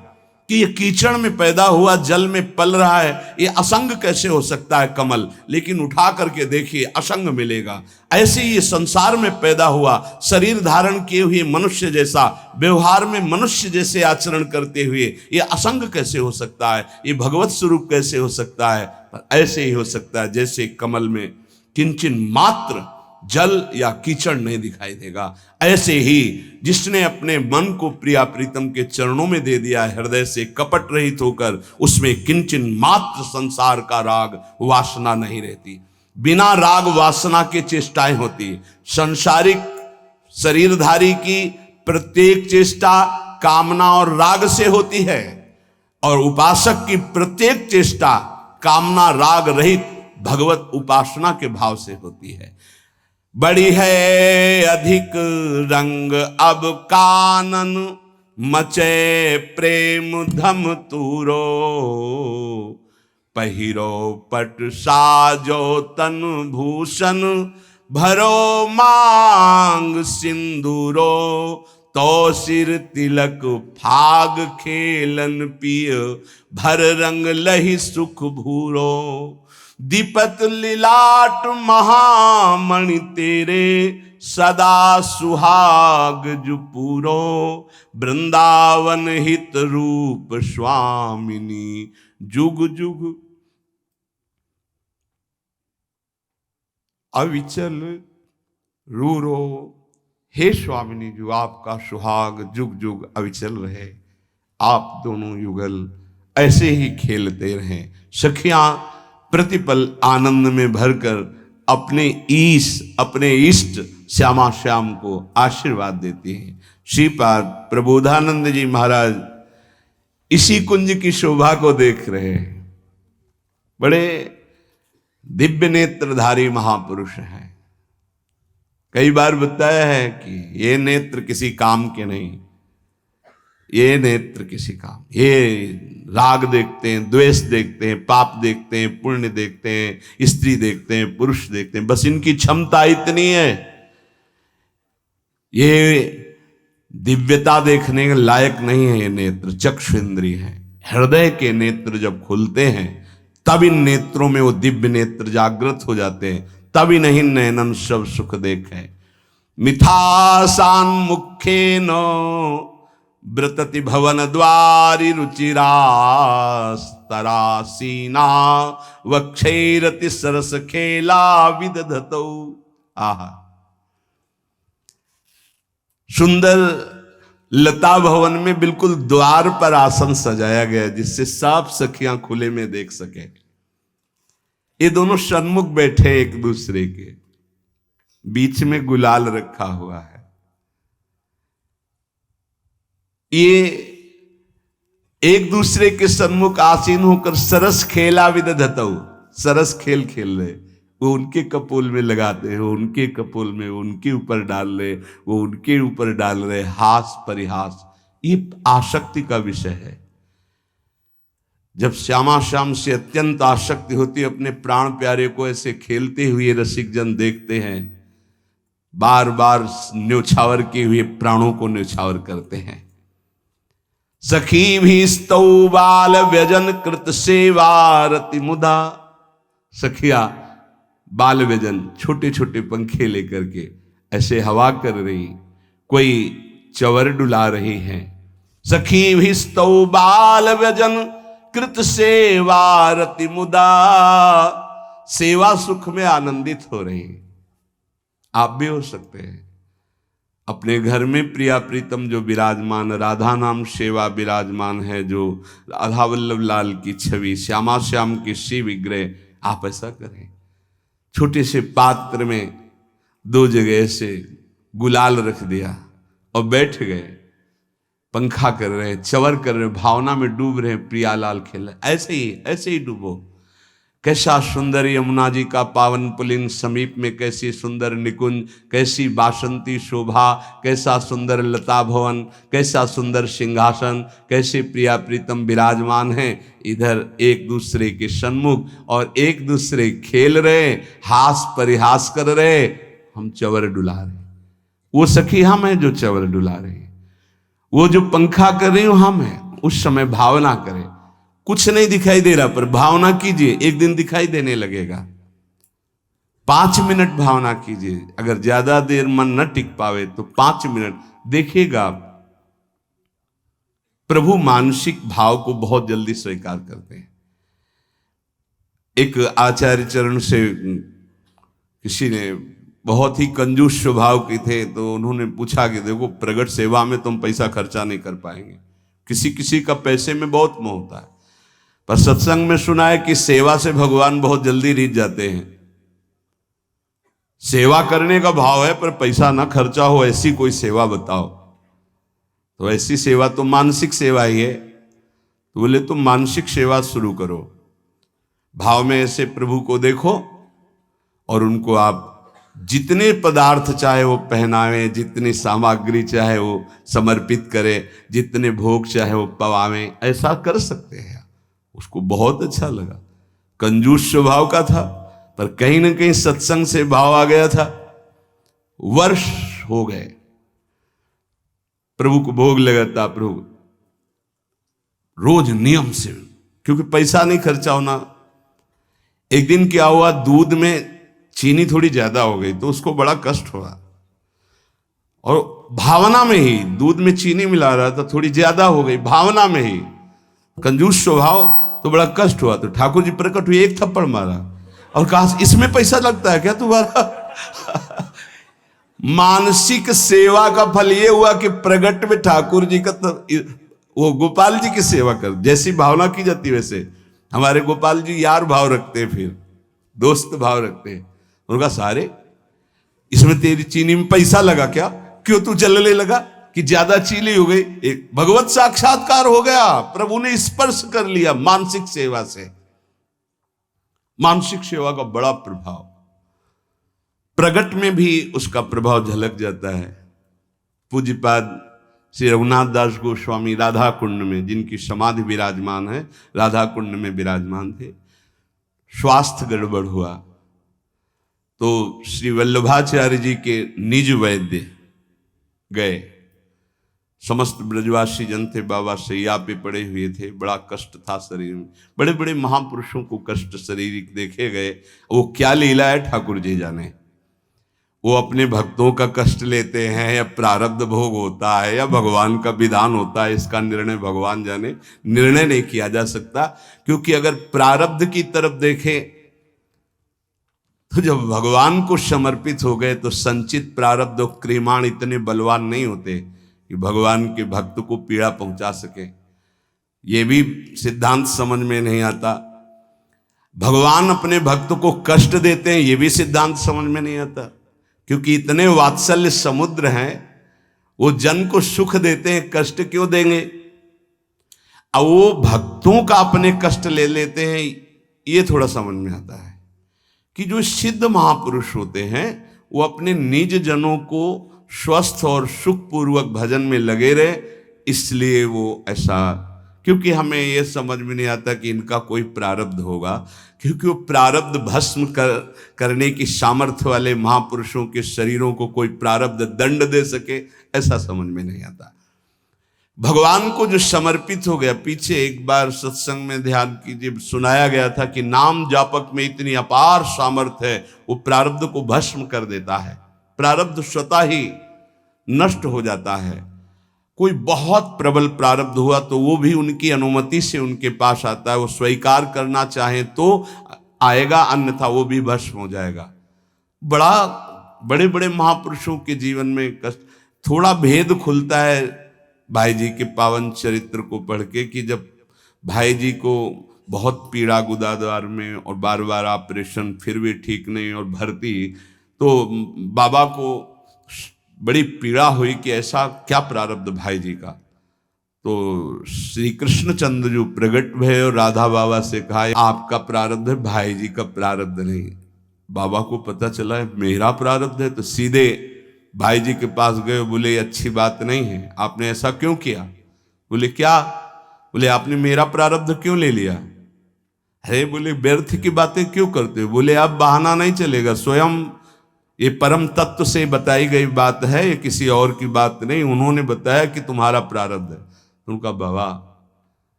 कि ये कीचड़ में पैदा हुआ, जल में पल रहा है, ये असंग कैसे हो सकता है कमल, लेकिन उठा करके देखिए असंग मिलेगा। ऐसे ये संसार में पैदा हुआ, शरीर धारण किए हुए मनुष्य जैसा, व्यवहार में मनुष्य जैसे आचरण करते हुए, ये असंग कैसे हो सकता है, ये भगवत स्वरूप कैसे हो सकता है। पर ऐसे ही हो सकता है जैसे कमल में किंचन मात्र जल या कीचड़ नहीं दिखाई देगा। ऐसे ही जिसने अपने मन को प्रिया प्रीतम के चरणों में दे दिया, हृदय से कपट रहित होकर, उसमें किंचन मात्र संसार का राग वासना नहीं रहती। बिना राग वासना के चेष्टाएं होती। संसारिक शरीरधारी की प्रत्येक चेष्टा कामना और राग से होती है, और उपासक की प्रत्येक चेष्टा कामना राग रहित भगवत उपासना के भाव से होती है। बड़ी है अधिक रंग अब कानन, मचे प्रेम धम तूरो, पहिरो पट साजो तन भूषण, भरो मांग सिंदूरो, तो सिर तिलक फाग खेलन पिय, भर रंग लहि सुख भूरो, दीपत लिलाट महामणि तेरे, सदा सुहाग जुपूरो, वृंदावन हित रूप स्वामिनी, जुग जुग अविचल रूरो। हे स्वामिनी, जो आपका सुहाग जुग जुग अविचल रहे, आप दोनों युगल ऐसे ही खेलते रहें। सखियां प्रतिपल आनंद में भरकर अपने इष्ट श्यामा श्याम को आशीर्वाद देती हैं। श्रीपाद प्रबोधानंद जी महाराज इसी कुंज की शोभा को देख रहे हैं। बड़े दिव्य नेत्रधारी महापुरुष हैं। कई बार बताया है कि ये नेत्र किसी काम के नहीं, ये नेत्र किसी काम, ये राग देखते हैं, द्वेष देखते हैं, पाप देखते हैं, पुण्य देखते हैं, स्त्री देखते हैं, पुरुष देखते हैं। बस इनकी क्षमता इतनी है। ये दिव्यता देखने के लायक नहीं है ये नेत्र, चक्षु इंद्रिय है। हृदय के नेत्र जब खुलते हैं तब इन नेत्रों में वो दिव्य नेत्र जागृत हो जाते हैं, तब नहीं नयनन सब सुख देखे। मिथासान मुखे नो व्रतति भवन द्वारि रुचिरास्तरासीना वक्षैरति सरस खेला विदधतौ। आहा, सुंदर लता भवन में बिल्कुल द्वार पर आसन सजाया गया जिससे सब सखियां खुले में देख सके। ये दोनों सन्मुख बैठे एक दूसरे के, बीच में गुलाल रखा हुआ है। ये एक दूसरे के सन्मुख आसीन होकर सरस खेला विदधतौ, सरस खेल खेल रहे। वो उनके कपोल में लगाते हैं, वो उनके कपोल में उनके ऊपर डाल रहे, वो उनके ऊपर डाल रहे। हास परिहास, ये आसक्ति का विषय है। जब श्यामा श्याम से अत्यंत आसक्ति होती, अपने प्राण प्यारे को ऐसे खेलते हुए रसिक जन देखते हैं, बार बार न्योछावर किए हुए प्राणों को न्योछावर करते हैं। सखी भी स्तौ बाल व्यजन कृत सेवारति मुदा, सखिया बाल व्यजन छोटे छोटे पंखे लेकर के ऐसे हवा कर रही, कोई चवर डुला रही हैं। सखी भी स्तौ बाल व्यजन कृत सेवारति मुदा, सेवा सुख में आनंदित हो रही। आप भी हो सकते हैं अपने घर में प्रिया प्रीतम जो विराजमान, राधा नाम सेवा विराजमान है, जो राधा वल्लभ लाल की छवि, श्यामा श्याम की श्री विग्रह, आप ऐसा करें। छोटे से पात्र में दो जगह से गुलाल रख दिया और बैठ गए, पंखा कर रहे हैं, चवर कर रहे हैं, भावना में डूब रहे हैं, प्रियालाल खेल रहे। ऐसे ही डूबो। कैसा सुंदर यमुना जी का पावन पुलिन, समीप में कैसी सुंदर निकुंज, कैसी बासंती शोभा, कैसा सुंदर लता भवन, कैसा सुंदर सिंहासन, कैसे प्रिया प्रीतम विराजमान हैं इधर एक दूसरे के सन्मुख, और एक दूसरे खेल रहे, हास परिहास कर रहे, हम चवर डुला रहे। वो सखी हम हैं जो चवर डुला रहे हैं, वो जो पंखा कर रही हो हम हैं। उस समय भावना करें, कुछ नहीं दिखाई दे रहा पर भावना कीजिए, एक दिन दिखाई देने लगेगा। 5 मिनट भावना कीजिए, अगर ज्यादा देर मन न टिक पावे तो 5 मिनट देखिएगा, प्रभु मानसिक भाव को बहुत जल्दी स्वीकार करते हैं। एक आचार्य चरण से किसी ने, बहुत ही कंजूस स्वभाव के थे, तो उन्होंने पूछा कि देखो प्रगट सेवा में तुम पैसा खर्चा नहीं कर पाएंगे, किसी किसी का पैसे में बहुत मोह होता है, पर सत्संग में सुना है कि सेवा से भगवान बहुत जल्दी रीझ जाते हैं। सेवा करने का भाव है पर पैसा ना खर्चा हो, ऐसी कोई सेवा बताओ। तो ऐसी सेवा तो मानसिक सेवा ही है। तो बोले तुम मानसिक सेवा शुरू करो, भाव में ऐसे प्रभु को देखो और उनको आप जितने पदार्थ चाहे वो पहनावें, जितनी सामग्री चाहे वो समर्पित करें, जितने भोग चाहे वो पवावें, ऐसा कर सकते हैं। उसको बहुत अच्छा लगा। कंजूस स्वभाव का था पर कहीं ना कहीं सत्संग से भाव आ गया था। वर्ष हो गए, प्रभु को भोग लगाता, प्रभु रोज नियम से, क्योंकि पैसा नहीं खर्चा होना। एक दिन क्या हुआ, दूध में चीनी थोड़ी ज्यादा हो गई तो उसको बड़ा कष्ट हुआ, और भावना में ही दूध में चीनी मिला रहा था, थोड़ी ज्यादा हो गई भावना में ही, कंजूस स्वभाव, तो बड़ा कष्ट हुआ। तो ठाकुर जी प्रकट हुए, एक थप्पड़ मारा और कहा इसमें पैसा लगता है क्या तुम्हारा? मानसिक सेवा का फल ये हुआ कि प्रगट में ठाकुर जी का, वो गोपाल जी की सेवा कर, जैसी भावना की जाती वैसे हमारे गोपाल जी यार भाव रखते हैं, फिर दोस्त भाव रखते हैं। उनका सारे इसमें तेरी चीनी में पैसा लगा क्या, क्यों तू जलने लगा कि ज्यादा चीनी हो गई? एक भगवत साक्षात्कार हो गया, प्रभु ने स्पर्श कर लिया मानसिक सेवा से। मानसिक सेवा का बड़ा प्रभाव, प्रगट में भी उसका प्रभाव झलक जाता है। पूज्यपाद श्री रघुनाथ दास गोस्वामी राधा कुंड में, जिनकी समाधि विराजमान है, राधा कुंड में विराजमान थे। स्वास्थ्य गड़बड़ हुआ तो श्री वल्लभाचार्य जी के निज वैद्य गए समस्त ब्रजवासी जन थे, बाबा सैया पे पड़े हुए थे, बड़ा कष्ट था शरीर में। बड़े बड़े महापुरुषों को कष्ट शारीरिक देखे गए, वो क्या लीला है ठाकुर जी जाने। वो अपने भक्तों का कष्ट लेते हैं या प्रारब्ध भोग होता है या भगवान का विधान होता है, इसका निर्णय भगवान जाने। निर्णय नहीं किया जा सकता, क्योंकि अगर प्रारब्ध की तरफ देखें तो जब भगवान को समर्पित हो गए तो संचित प्रारब्ध और क्रियमाण इतने बलवान नहीं होते कि भगवान के भक्त को पीड़ा पहुंचा सके। ये भी सिद्धांत समझ में नहीं आता। भगवान अपने भक्त को कष्ट देते हैं, ये भी सिद्धांत समझ में नहीं आता, क्योंकि इतने वात्सल्य समुद्र हैं, वो जन को सुख देते हैं, कष्ट क्यों देंगे। अब वो भक्तों का अपने कष्ट ले लेते हैं, ये थोड़ा समझ में आता है कि जो सिद्ध महापुरुष होते हैं वो अपने निज जनों को स्वस्थ और सुखपूर्वक भजन में लगे रहे, इसलिए वो ऐसा। क्योंकि हमें ये समझ में नहीं आता कि इनका कोई प्रारब्ध होगा, क्योंकि वो प्रारब्ध भस्म करने की सामर्थ्य वाले महापुरुषों के शरीरों को कोई प्रारब्ध दंड दे सके, ऐसा समझ में नहीं आता। भगवान को जो समर्पित हो गया, पीछे एक बार सत्संग में ध्यान कीजिए, सुनाया गया था कि नाम जापक में इतनी अपार सामर्थ्य है, वो प्रारब्ध को भस्म कर देता है। प्रारब्ध स्वतः ही नष्ट हो जाता है। कोई बहुत प्रबल प्रारब्ध हुआ तो वो भी उनकी अनुमति से उनके पास आता है, वो स्वीकार करना चाहे तो आएगा, अन्यथा वो भी भस्म हो जाएगा। बड़े बड़े महापुरुषों के जीवन में कष्ट, थोड़ा भेद खुलता है भाई जी के पावन चरित्र को पढ़ के, कि जब भाई जी को बहुत पीड़ा गुदाद्वार में और बार बार ऑपरेशन, फिर भी ठीक नहीं और भर्ती, तो बाबा को बड़ी पीड़ा हुई कि ऐसा क्या प्रारब्ध भाई जी का। तो श्री कृष्णचंद्र जो प्रकट भय और राधा बाबा से कहा आपका प्रारब्ध है, भाई जी का प्रारब्ध नहीं। बाबा को पता चला है मेरा प्रारब्ध है, तो सीधे भाई जी के पास गए, बोले अच्छी बात नहीं है, आपने ऐसा क्यों किया। बोले क्या। बोले आपने मेरा प्रारब्ध क्यों ले लिया। अरे बोले व्यर्थ की बातें क्यों करते हो। बोले अब बहाना नहीं चलेगा, स्वयं ये परम तत्व से बताई गई बात है, ये किसी और की बात नहीं, उन्होंने बताया कि तुम्हारा प्रारब्ध है। उनका बाबा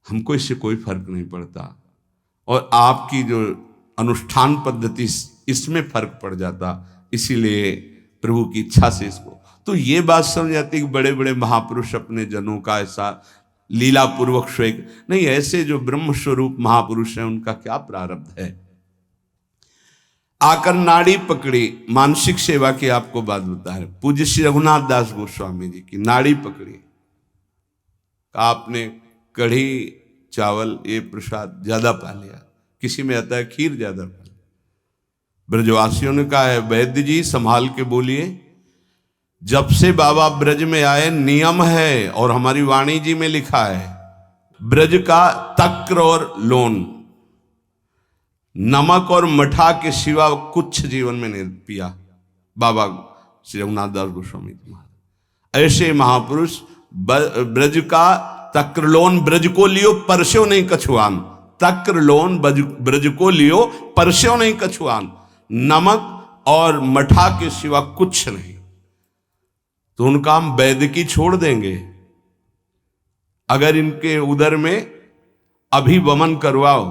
हमको इससे कोई फर्क नहीं पड़ता, और आपकी जो अनुष्ठान पद्धति इसमें फर्क पड़ जाता, इसीलिए प्रभु की इच्छा से इसको। तो ये बात समझ आती कि बड़े बड़े महापुरुष अपने जनों का ऐसा लीला पूर्वक स्वेक नहीं, ऐसे जो ब्रह्म स्वरूप महापुरुष हैं उनका क्या प्रारब्ध है। आकर नाड़ी पकड़ी, मानसिक सेवा की आपको बात बता रहे, पूज्य श्री रघुनाथ दास गोस्वामी जी की नाड़ी पकड़ी, आपने कढ़ी चावल ये प्रसाद ज्यादा पा लिया, किसी में आता है खीर ज्यादा पा लिया। ब्रजवासियों ने कहा है वैद्य जी संभाल के बोलिए, जब से बाबा ब्रज में आए नियम है और हमारी वाणी जी में लिखा है, ब्रज का तक्र और लोन, नमक और मठा के सिवा कुछ जीवन में नहीं पिया बाबा श्री रघुनाथ दास गोस्वामी जी महाराज। ऐसे महापुरुष ब्रज का तक्रलोन, ब्रज को लियो परस्यो नहीं कछुआन, तक्रलोन ब्रज को लियो परस्यो नहीं कछुआन, नमक और मठा के सिवा कुछ नहीं। तो उनका हम वैद्य की छोड़ देंगे, अगर इनके उदर में अभिवमन करवाओ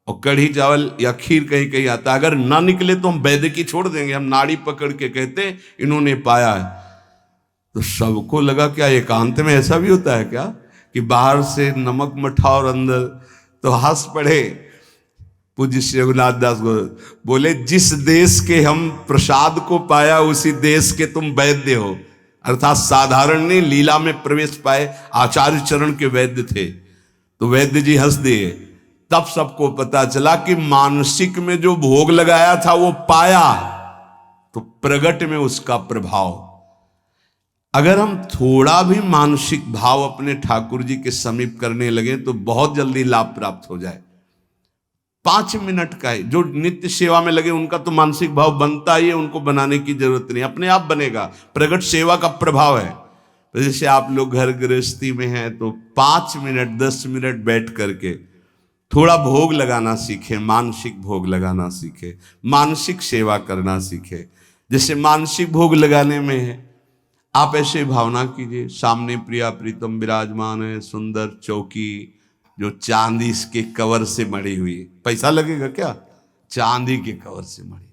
और कढ़ी चावल या खीर कहीं कहीं आता, अगर ना निकले तो हम वैद्य की छोड़ देंगे। हम नाड़ी पकड़ के कहते इन्होंने पाया है। तो सबको लगा क्या एकांत में ऐसा भी होता है क्या कि बाहर से नमक मठा और अंदर, तो हंस पड़े पूज्य श्री रघुनाथ दास बोले जिस देश के हम प्रसाद को पाया उसी देश के तुम वैद्य हो, अर्थात साधारण नहीं, लीला में प्रवेश पाए आचार्य चरण के वैद्य थे। तो वैद्य जी हंस दिए। तब सबको पता चला कि मानसिक में जो भोग लगाया था वो पाया, तो प्रगट में उसका प्रभाव। अगर हम थोड़ा भी मानसिक भाव अपने ठाकुर जी के समीप करने लगे तो बहुत जल्दी लाभ प्राप्त हो जाए। 5 मिनट का है, जो नित्य सेवा में लगे उनका तो मानसिक भाव बनता ही है, उनको बनाने की जरूरत नहीं, अपने आप बनेगा। प्रगट सेवा का प्रभाव है। तो जैसे आप लोग घर गृहस्थी में हैं तो 5 मिनट 10 मिनट बैठ करके थोड़ा भोग लगाना सीखे, मानसिक भोग लगाना सीखे, मानसिक सेवा करना सीखे। जैसे मानसिक भोग लगाने में है, आप ऐसे भावना कीजिए, सामने प्रिया प्रीतम विराजमान है, सुंदर चौकी जो चांदी के कवर से मड़ी हुई, पैसा लगेगा क्या, चांदी के कवर से मड़ी,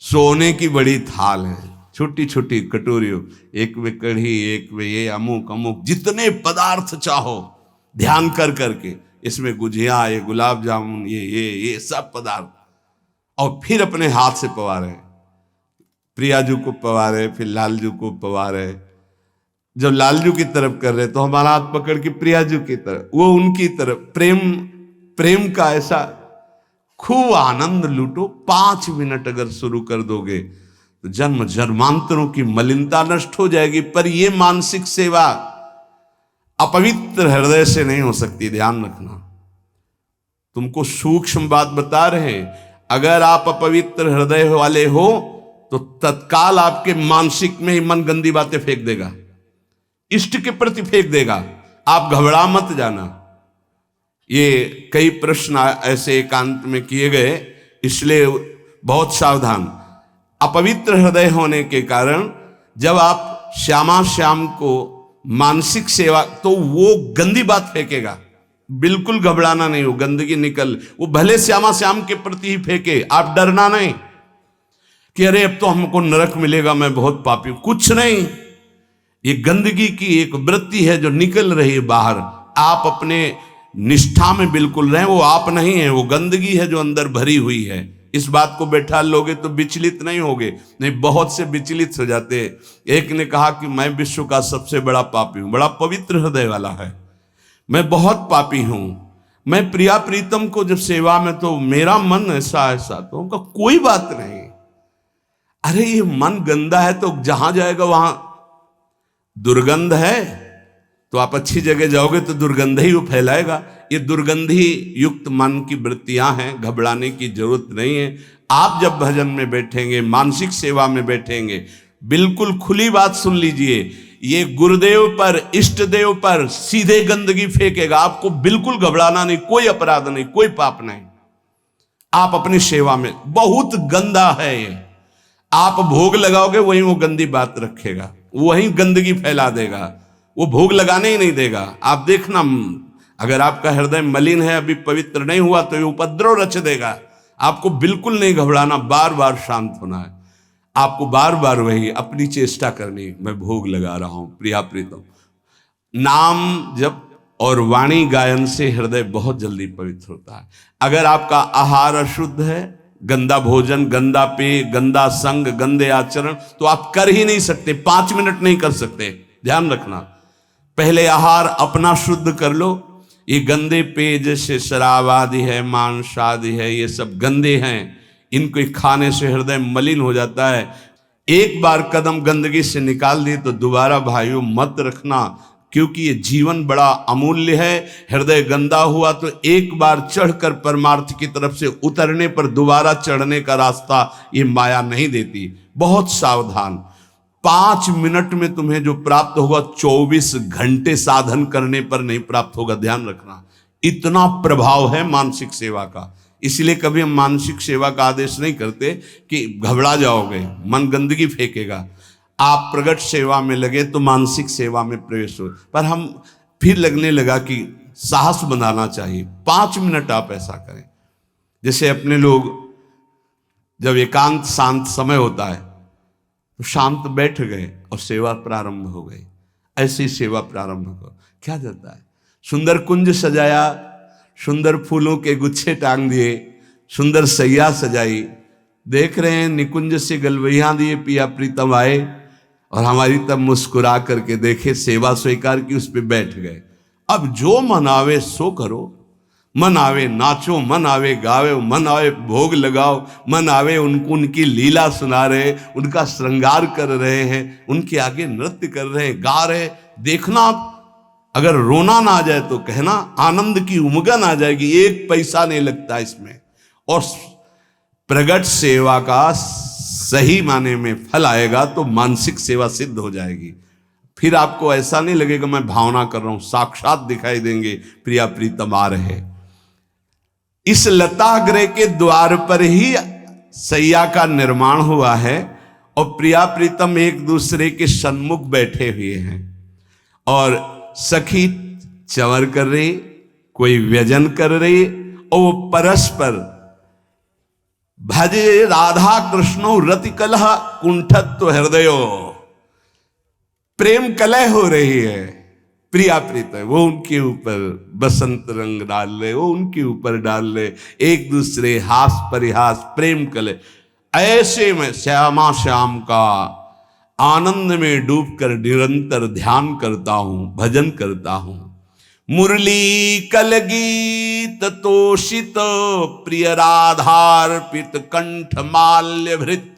सोने की बड़ी थाल है, छोटी छोटी कटोरियों, एक में कढ़ी, एक में ये अमुक अमुक, जितने पदार्थ चाहो ध्यान कर करके, इसमें गुजिया, ये गुलाब जामुन, ये सब पदार्थ, और फिर अपने हाथ से पवारे, प्रिया जी को पवारे, फिर लालजू को पवारे। जब लालजू की तरफ कर रहे तो हमारा हाथ पकड़ के प्रिया जी की तरफ, वो उनकी तरफ, प्रेम का ऐसा खूब आनंद लूटो। 5 मिनट अगर शुरू कर दोगे तो जन्म जन्मांतरों की मलिनता नष्ट हो जाएगी। पर ये मानसिक सेवा अपवित्र हृदय से नहीं हो सकती, ध्यान रखना। तुमको सूक्ष्म बात बता रहे हैं, अगर आप अपवित्र हृदय वाले हो तो तत्काल आपके मानसिक में ही मन गंदी बातें फेंक देगा, इष्ट के प्रति फेंक देगा। आप घबरा मत जाना। ये कई प्रश्न ऐसे एकांत में किए गए, इसलिए बहुत सावधान। अपवित्र हृदय होने के कारण जब आप श्यामा श्याम को मानसिक सेवा, तो वो गंदी बात फेंकेगा, बिल्कुल घबराना नहीं, हो गंदगी निकल, वो भले श्यामा श्याम के प्रति ही फेंके, आप डरना नहीं कि अरे अब तो हमको नरक मिलेगा, मैं बहुत पापी हूं, कुछ नहीं। ये गंदगी की एक वृत्ति है जो निकल रही है बाहर। आप अपने निष्ठा में बिल्कुल रहें, वो आप नहीं है, वो गंदगी है जो अंदर भरी हुई है। इस बात को बैठा लोगे तो विचलित नहीं होगे, नहीं बहुत से विचलित हो जाते हैं। एक ने कहा कि मैं विश्व का सबसे बड़ा पापी हूं, बड़ा पवित्र हृदय वाला है, मैं बहुत पापी हूं, मैं प्रिया प्रीतम को जब सेवा में तो मेरा मन ऐसा ऐसा, तो उनका कोई बात नहीं। अरे ये मन गंदा है तो जहां जाएगा वहां दुर्गंध है, तो आप अच्छी जगह जाओगे तो दुर्गंध ही वो फैलाएगा। ये दुर्गंधी युक्त मन की वृत्तियां हैं, घबराने की जरूरत नहीं है। आप जब भजन में बैठेंगे, मानसिक सेवा में बैठेंगे, बिल्कुल खुली बात सुन लीजिए, ये गुरुदेव पर, इष्ट देव पर सीधे गंदगी फेंकेगा। आपको बिल्कुल घबराना नहीं, कोई अपराध नहीं, कोई पाप नहीं। आप अपनी सेवा में, बहुत गंदा है ये, आप भोग लगाओगे वहीं वो गंदी बात रखेगा, वहीं गंदगी फैला देगा, वो भोग लगाने ही नहीं देगा। आप देखना, अगर आपका हृदय मलिन है, अभी पवित्र नहीं हुआ, तो ये उपद्रव रच देगा। आपको बिल्कुल नहीं घबराना, बार बार शांत होना है। आपको बार बार वही अपनी चेष्टा करनी, मैं भोग लगा रहा हूं प्रिया प्रीतम। नाम जप और वाणी गायन से हृदय बहुत जल्दी पवित्र होता है। अगर आपका आहार अशुद्ध है, गंदा भोजन, गंदा पेय, गंदा संग, गंदे आचरण, तो आप कर ही नहीं सकते, 5 मिनट नहीं कर सकते। ध्यान रखना, पहले आहार अपना शुद्ध कर लो। ये गंदे पेय जैसे शराब आदि है, मांस आदि है, ये सब गंदे हैं, इनको खाने से हृदय मलिन हो जाता है। एक बार कदम गंदगी से निकाल दिए तो दोबारा भाइयों मत रखना, क्योंकि ये जीवन बड़ा अमूल्य है। हृदय गंदा हुआ तो एक बार चढ़कर परमार्थ की तरफ से उतरने पर दोबारा चढ़ने का रास्ता ये माया नहीं देती। बहुत सावधान। 5 मिनट में तुम्हें जो प्राप्त होगा 24 घंटे साधन करने पर नहीं प्राप्त होगा, ध्यान रखना। इतना प्रभाव है मानसिक सेवा का। इसलिए कभी हम मानसिक सेवा का आदेश नहीं करते कि घबरा जाओगे, मन गंदगी फेंकेगा। आप प्रगट सेवा में लगे तो मानसिक सेवा में प्रवेश हो। पर हम फिर लगने लगा कि साहस बनाना चाहिए। 5 मिनट आप ऐसा करें, जैसे अपने लोग जब एकांत शांत समय होता है तो शांत बैठ गए और सेवा प्रारंभ हो गई। ऐसी सेवा प्रारंभ हो, क्या जाता है, सुंदर कुंज सजाया, सुंदर फूलों के गुच्छे टांग दिए, सुंदर सैया सजाई, देख रहे हैं निकुंज से गलवैया दिए, पिया प्रीतम आए और हमारी तब मुस्कुरा करके देखे, सेवा स्वीकार की, उस पर बैठ गए। अब जो मन आवे सो करो, मन आवे नाचो, मन आवे गावे, मन आवे भोग लगाओ, मन आवे उनको उनकी लीला सुना रहे, उनका श्रृंगार कर रहे हैं, उनके आगे नृत्य कर रहे हैं, गा रहे। देखना, अगर रोना ना आ जाए तो कहना, आनंद की उमगन आ जाएगी। 1 पैसा नहीं लगता इसमें, और प्रगट सेवा का सही माने में फल आएगा तो मानसिक सेवा सिद्ध हो जाएगी। फिर आपको ऐसा नहीं लगेगा मैं भावना कर रहा हूं, साक्षात दिखाई देंगे प्रिया प्रीतम आ रहे। इस लताग्रह के द्वार पर ही सैया का निर्माण हुआ है और प्रिया प्रीतम एक दूसरे के सन्मुख बैठे हुए हैं और सखी चंवर कर रही, कोई व्यजन कर रही और वो परस्पर भजे राधा कृष्णो रति कलह कुंठत्व हृदयो, प्रेम कलह हो रही है। प्रिया प्रीत है, वो उनके ऊपर बसंत रंग डाल रहे, वो उनके ऊपर डाल रहे, एक दूसरे हास परिहास प्रेम कलह। ऐसे में श्यामा श्याम का आनंद में डूबकर निरंतर ध्यान करता हूं, भजन करता हूं। मुरली कलगीत तोषित प्रिय राधार्पित कंठ माल्य भृत,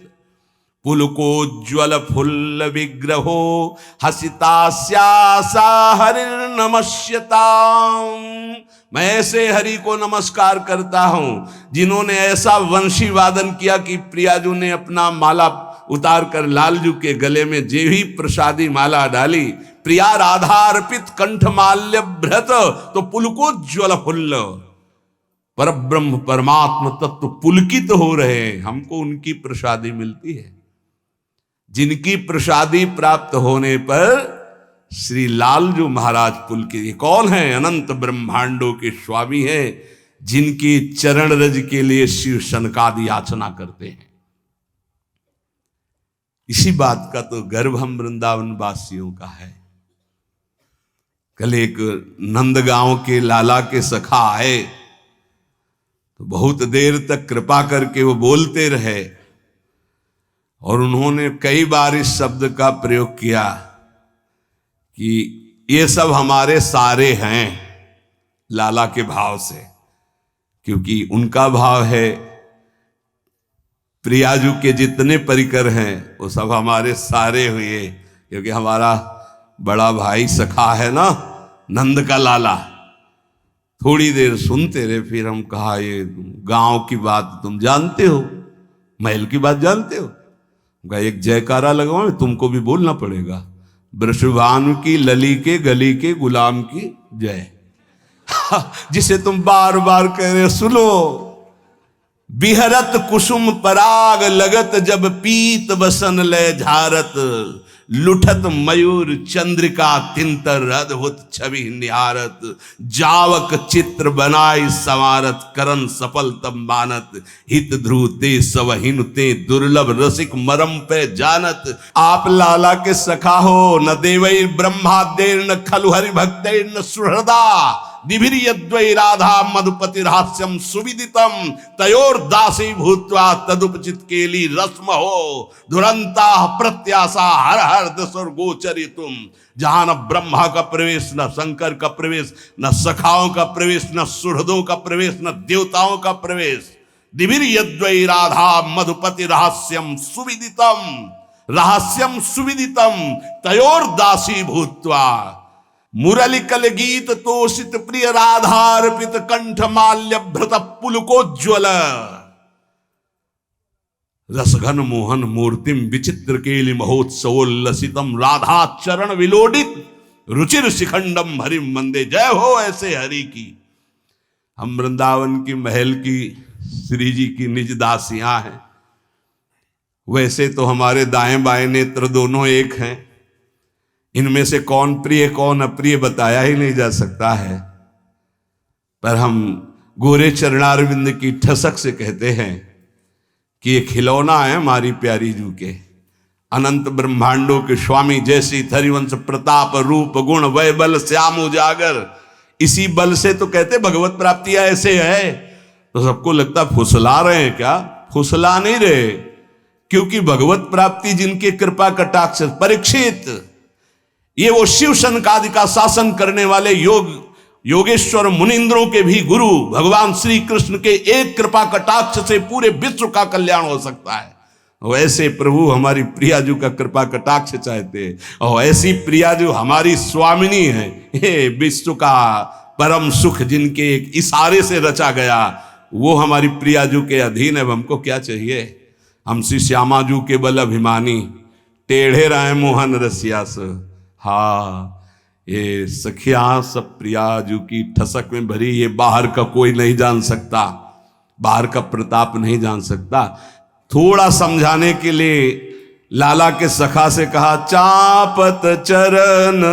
पुलकोज्ज्वल फुल्ल विग्रहो हसितास्यासा हरिर्नमस्यताम्। मैं ऐसे हरि को नमस्कार करता हूं जिन्होंने ऐसा वंशी वादन किया कि प्रियाजू ने अपना माला उतार कर लालजू के गले में जे ही प्रसादी माला डाली, प्रिया राधा अर्पित कंठ माल्य भृत, तो पुलकोज्ज्वल फुल्ल पर ब्रह्म परमात्म तत्व पुलकित हो रहे हैं। हमको उनकी प्रसादी मिलती है, जिनकी प्रसादी प्राप्त होने पर श्री लालजू महाराज पुलकित। कौन है? अनंत ब्रह्मांडों के स्वामी हैं, जिनकी चरण रज के लिए शिव सनकादि याचना करते हैं। इसी बात का तो गर्व हम वृंदावन वासियों का है। कल एक नंदगांव के लाला के सखा आए तो बहुत देर तक कृपा करके वो बोलते रहे और उन्होंने कई बार इस शब्द का प्रयोग किया कि ये सब हमारे सारे हैं, लाला के भाव से, क्योंकि उनका भाव है प्रियाजू के जितने परिकर हैं वो सब हमारे सारे हुए, क्योंकि हमारा बड़ा भाई सखा है ना नंद का लाला। थोड़ी देर सुनते रहे, फिर हम कहा ये गांव की बात तुम जानते हो, महल की बात जानते हो, एक जयकारा लगाओ, तुमको भी बोलना पड़ेगा, वृषभानु की लली के गली के गुलाम की जय। जिसे तुम बार बार कह रहे हो, सुनो। बिहरत कुसुम पराग लगत जब पीत बसन लय झारत, लुठत मयूर चंद्रिका तिंतर अद्भुत छवि निहारत, जावक चित्र बनाई संवारत करन सफल तब मानत, हित ध्रुते सवहिन ते दुर्लभ रसिक मरम पे जानत। आप लाला के सखा हो, न देवै ब्रह्मादेर न खलु हरि भक्तेर न सुहृदा, दिभिर्यद्वै राधा मधुपति रहस्यम सुविदितम, तयोर दासी भूत्वा तदुपचित केली रस्म हो, दुरंता प्रत्याशा हर हर दसर गोचरितुम। जहां न ब्रह्मा का प्रवेश, न शंकर का प्रवेश, न सखाओं का प्रवेश, न सुहृदों का प्रवेश, न देवताओं का प्रवेश। दिभिर्यद्वै राधा मधुपति रहस्यम सुविदितम, रहस्यम सुविदितम, तयोर दासी भूत्वा। मुरली कल गीत तोषित प्रिय राधार्पित कंठ माल्य भृत पुलकोज्ज्वल, रसघन मोहन मूर्तिम विचित्र केलि महोत्सवोल्लसितम, राधा चरण विलोडित रुचिर शिखंडम हरिम वंदे। जय हो ऐसे हरि की। हम वृंदावन की महल की श्री जी की निज दासियां हैं। वैसे तो हमारे दाएं बाएं नेत्र दोनों एक हैं, इनमें से कौन प्रिय कौन अप्रिय बताया ही नहीं जा सकता है, पर हम गोरे चरणारविंद की ठसक से कहते हैं कि ये खिलौना है हमारी प्यारी जू के, अनंत ब्रह्मांडों के स्वामी, जैसी थरिवंश प्रताप रूप गुण वै बल श्याम उजागर। इसी बल से तो कहते भगवत प्राप्ति ऐसे है। तो सबको लगता फुसला रहे हैं क्या? फुसला नहीं रहे, क्योंकि भगवत प्राप्ति जिनके कृपा कटाक्ष। परीक्षित, ये वो शिव सनकादि का शासन करने वाले योगेश्वर मुनिंद्रों के भी गुरु भगवान श्री कृष्ण के एक कृपा कटाक्ष से पूरे विश्व का कल्याण हो सकता है। वैसे प्रभु हमारी प्रियाजू का कृपा कटाक्ष चाहते हैं, और ऐसी प्रियाजू हमारी स्वामिनी है। हे विश्व का परम सुख जिनके एक इशारे से रचा गया, वो हमारी प्रियाजू के अधीन है। हमको क्या चाहिए? हम श्री श्यामाजू के बल अभिमानी, टेढ़े राय मोहन रसियास। हाँ, ये सखिया सब प्रियाजू की ठसक में भरी, ये बाहर का कोई नहीं जान सकता, बाहर का प्रताप नहीं जान सकता। थोड़ा समझाने के लिए लाला के सखा से कहा, चापत चरण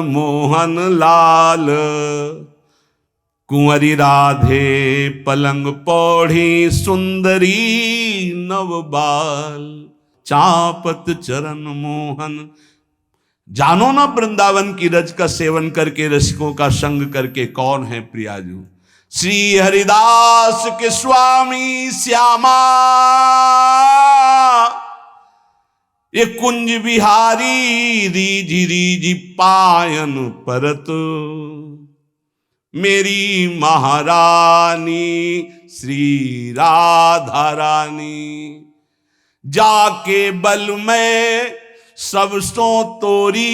मोहन लाल, कुंवरी राधे पलंग पौड़ी सुंदरी नवबाल। चापत चरण मोहन, जानो ना वृंदावन की रज का सेवन करके, रसिकों का संग करके कौन है प्रियाजू। श्री हरिदास के स्वामी श्यामा, ये कुंज बिहारी रीझी रीझी पायन परत, मेरी महारानी श्री राधा रानी। जाके बल में सब सो तोरी,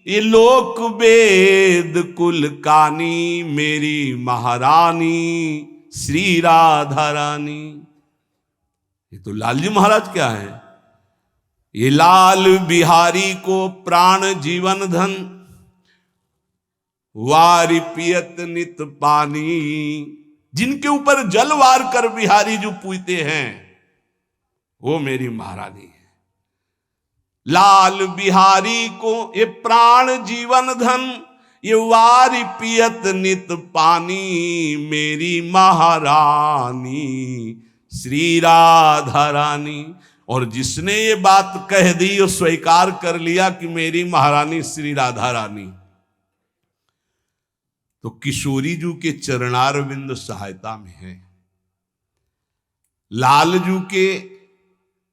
ये लोक वेद कुल कानी, मेरी महारानी श्री राधा रानी। ये तो लालजी महाराज क्या है, ये लाल बिहारी को प्राण जीवन धन, वारी पियत नित पानी। जिनके ऊपर जल वार कर बिहारी जो पूजते हैं, वो मेरी महारानी है। लाल बिहारी को ये प्राण जीवन धन, ये वारी पियत नित पानी, मेरी महारानी श्री राधा रानी। और जिसने ये बात कह दी और स्वीकार कर लिया कि मेरी महारानी श्री राधा रानी, तो किशोरी जू के चरणारविंद सहायता में है। लालजू के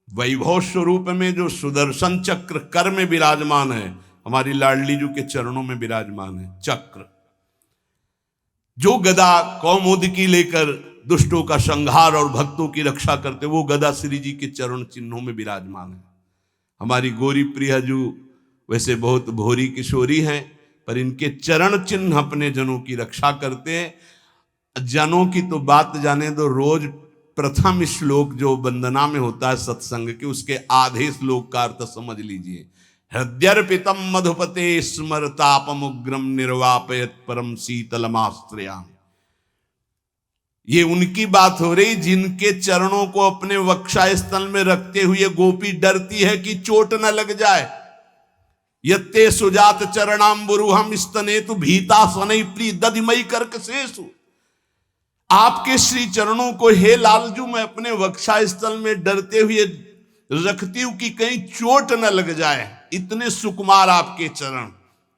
वैभव स्वरूप में जो सुदर्शन चक्र कर में विराजमान है, हमारी लाडली जू के चरणों में विराजमान है चक्र। जो गदा कौमुदकी लेकर दुष्टों का संहार और भक्तों की रक्षा करते, वो गदा श्री जी के चरण चिन्हों में विराजमान है। हमारी गोरी प्रियाजू वैसे बहुत भोरी किशोरी हैं, पर इनके चरण चिन्ह अपने जनों की रक्षा करते हैं। जनों की तो बात जाने दो, रोज प्रथम श्लोक जो वंदना में होता है सत्संग के, उसके आधे श्लोक का अर्थ समझ लीजिए। हृदयर्पितम मधुपते स्मरतापमुग्रम निर्वापयत परम शीतलमाश्रयाम। ये उनकी बात हो रही जिनके चरणों को अपने वक्षा स्थल में रखते हुए गोपी डरती है कि चोट न लग जाए। यत्ते सुजात चरणाम्बुरुहम स्तनेतु भीता सनई प्री दधिमयी कर्क शेषु। आपके श्री चरणों को हे लालजू मैं अपने वक्षा स्थल में डरते हुए रखती हूं कि कहीं चोट न लग जाए, इतने सुकुमार आपके चरण।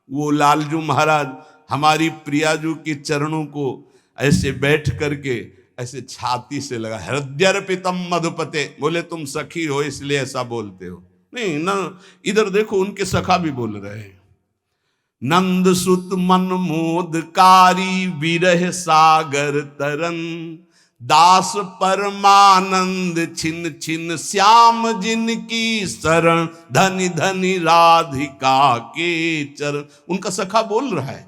वो लालजू महाराज हमारी प्रियाजू के चरणों को ऐसे बैठ करके ऐसे छाती से लगा, हृदयर्पितम मधुपते। बोले तुम सखी हो इसलिए ऐसा बोलते हो, नहीं ना, इधर देखो उनके सखा भी बोल रहे हैं। नंद सुत मन मोदकारी विरह सागर तरन, दास परमानंद छिन छिन श्याम जिनकी शरण, धनी धनी राधिका के चरण। उनका सखा बोल रहा है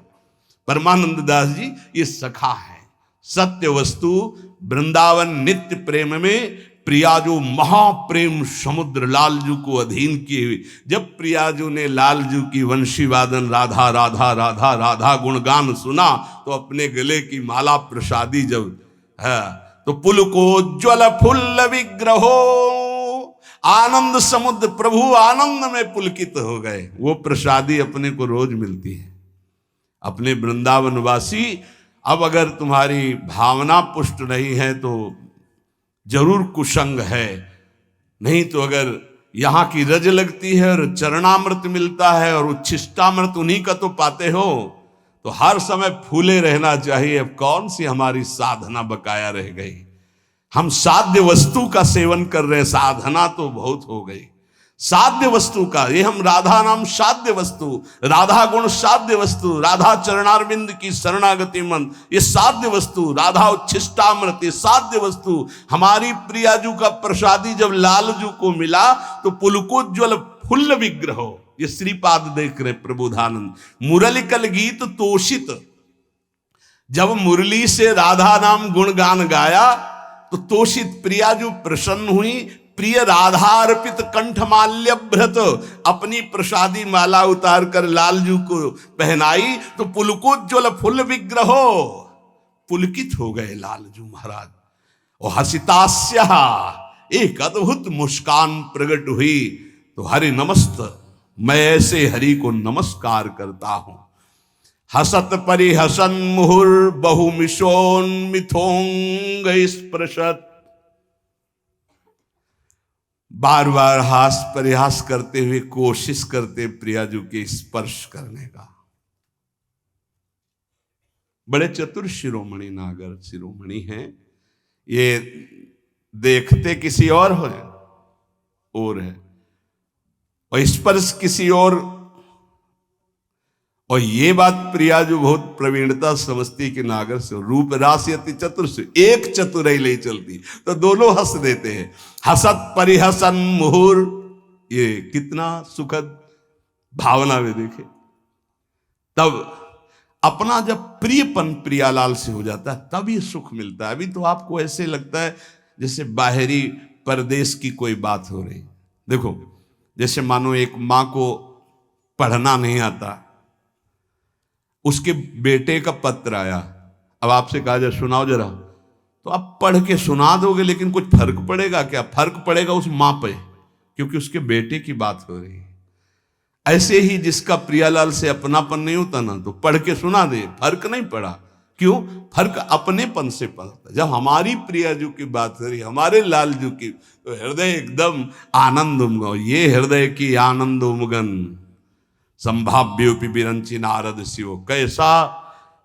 परमानंद दास जी, ये सखा है। सत्य वस्तु वृंदावन नित्य प्रेम में प्रियाजू महाप्रेम समुद्र लालजू को अधीन किए हुए। जब प्रियाजू ने लालजू की वंशी वादन राधा राधा राधा राधा गुणगान सुना, तो अपने गले की माला प्रसादी जब है, तो पुलकोज्ज्वल फुल्ल विग्रहो, आनंद समुद्र प्रभु आनंद में पुलकित हो गए। वो प्रसादी अपने को रोज मिलती है। अपने वृंदावनवासी, अब अगर तुम्हारी भावना पुष्ट नहीं है तो जरूर कुसंग है, नहीं तो अगर यहाँ की रज लगती है और चरणामृत मिलता है और उच्छिष्टामृत उन्हीं का तो पाते हो, तो हर समय फूले रहना चाहिए। अब कौन सी हमारी साधना बकाया रह गई। हम साध्य वस्तु का सेवन कर रहे हैं, साधना तो बहुत हो गई। साध्य वस्तु का, ये हम राधा नाम साध्य वस्तु, राधा गुण साध्य वस्तु, राधा चरणारविंद की शरणागति मंत्र, ये साध्य वस्तु, राधा उच्छिष्टामृत ये साध्य वस्तु। हमारी प्रियाजू का प्रसादी जब लालजू को मिला तो पुलकोज्ज्वल फुल्ल विग्रह, ये श्रीपाद देख रहे प्रबोधानंद। मुरलिकल गीत तोषित, जब मुरली से राधा नाम गुणगान गाया तो तोषित प्रियाजू प्रसन्न हुई। प्रिय राधा अर्पित कंठमाल्य भ्रत, अपनी प्रसादी माला उतार कर लालजू को पहनाई तो पुलकोज्ज्वल फुल्ल विग्रहो, पुलकित हो गए लालजू महाराज। और हसितास्या, एक अद्भुत मुस्कान प्रकट हुई। तो हरि नमस्त, मैं ऐसे हरि को नमस्कार करता हूं। हसत परिहसन मुहुर बहुमिशोन्मिथोंग स्पृशत, बार बार हास परिहास करते हुए कोशिश करते प्रियाजू के स्पर्श करने का। बड़े चतुर शिरोमणि नागर शिरोमणि हैं, ये देखते किसी और है और स्पर्श किसी और ये बात प्रियाजू बहुत प्रवीणता समझती कि नागर से रूप राशि अति चतुर से एक चतुराई ले चलती, तो दोनों हंस देते हैं। हसत परिहसन मुहुर, ये कितना सुखद भावना में देखे। तब अपना जब प्रियपन प्रियालाल से हो जाता है तब ये सुख मिलता है। अभी तो आपको ऐसे लगता है जैसे बाहरी परदेश की कोई बात हो रही। देखो, जैसे मानो एक माँ को पढ़ना नहीं आता, उसके बेटे का पत्र आया, अब आपसे कहा जाए सुनाओ जरा, तो आप पढ़ के सुना दोगे, लेकिन कुछ फर्क पड़ेगा क्या? फर्क पड़ेगा उस माँ पे, क्योंकि उसके बेटे की बात हो रही है। ऐसे ही जिसका प्रियालाल से अपनापन नहीं होता ना, तो पढ़ के सुना दे, फर्क नहीं पड़ा। क्यों? फर्क अपनेपन से पड़ता। जब हमारी प्रियाजू की बात हो रही, हमारे लालजू की, तो हृदय एकदम आनंद उमगन। ये हृदय की आनंद उमगन संभाव्योपि बिरंची नारद शिव, कैसा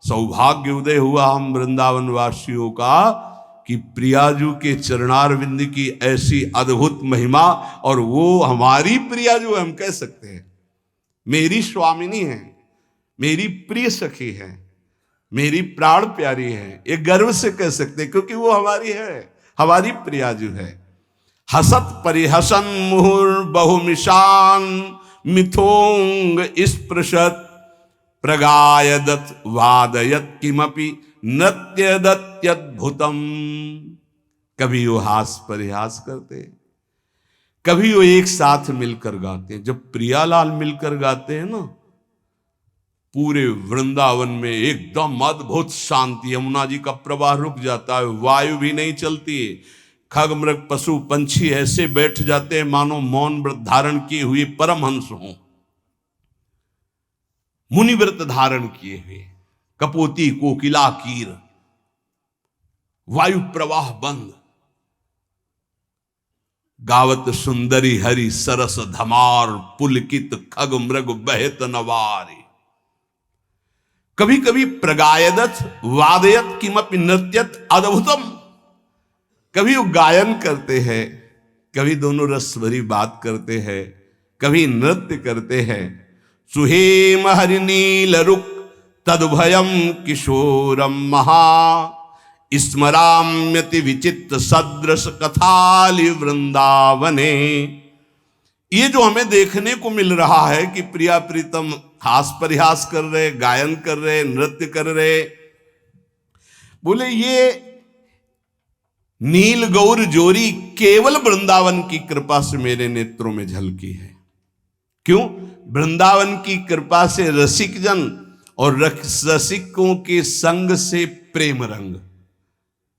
सौभाग्य उदय हुआ हम वृंदावन वासियों का कि प्रियाजू के चरणारविंद की ऐसी अद्भुत महिमा, और वो हमारी प्रियाजू हम कह सकते हैं, मेरी स्वामिनी है, मेरी प्रिय सखी है, मेरी प्राण प्यारी है, ये गर्व से कह सकते हैं, क्योंकि वो हमारी है, हमारी प्रियाजू है। हसत परिहसन मुहुर बहुमिशान मिथोंग स्पृशत, प्रगायदत वादयत किमपि नृत्यदत्यद्भुतम। कभी वो हास परिहास करते, कभी वो एक साथ मिलकर गाते हैं। जब प्रियालाल मिलकर गाते हैं ना, पूरे वृंदावन में एकदम अद्भुत शांति, यमुना जी का प्रवाह रुक जाता है, वायु भी नहीं चलती, खग मृग पशु पंछी ऐसे बैठ जाते हैं मानो मौन व्रत धारण किए हुए परमहंस हों, मुनि व्रत धारण किए हुए। कपोती कोकिला कीर, वायु प्रवाह बंद, गावत सुंदरी हरि सरस धमार, पुलकित खग मृग बहत नवारी। कभी कभी प्रगायदत वादयत किमपि नृत्यत अद्भुतम, कभी वो गायन करते हैं, कभी दोनों रस भरी बात करते हैं, कभी नृत्य करते हैं। सुहेम हरिनील रुक तदुभयम किशोरम महा, स्मराम्यति विचित्र सदृश कथालि वृंदावने। ये जो हमें देखने को मिल रहा है कि प्रिया प्रीतम हास परिहास कर रहे, गायन कर रहे, नृत्य कर रहे, बोले ये नील गौर जोरी केवल वृंदावन की कृपा से मेरे नेत्रों में झलकी है। क्यों? वृंदावन की कृपा से रसिक जन और रसिकों के संग से प्रेम रंग।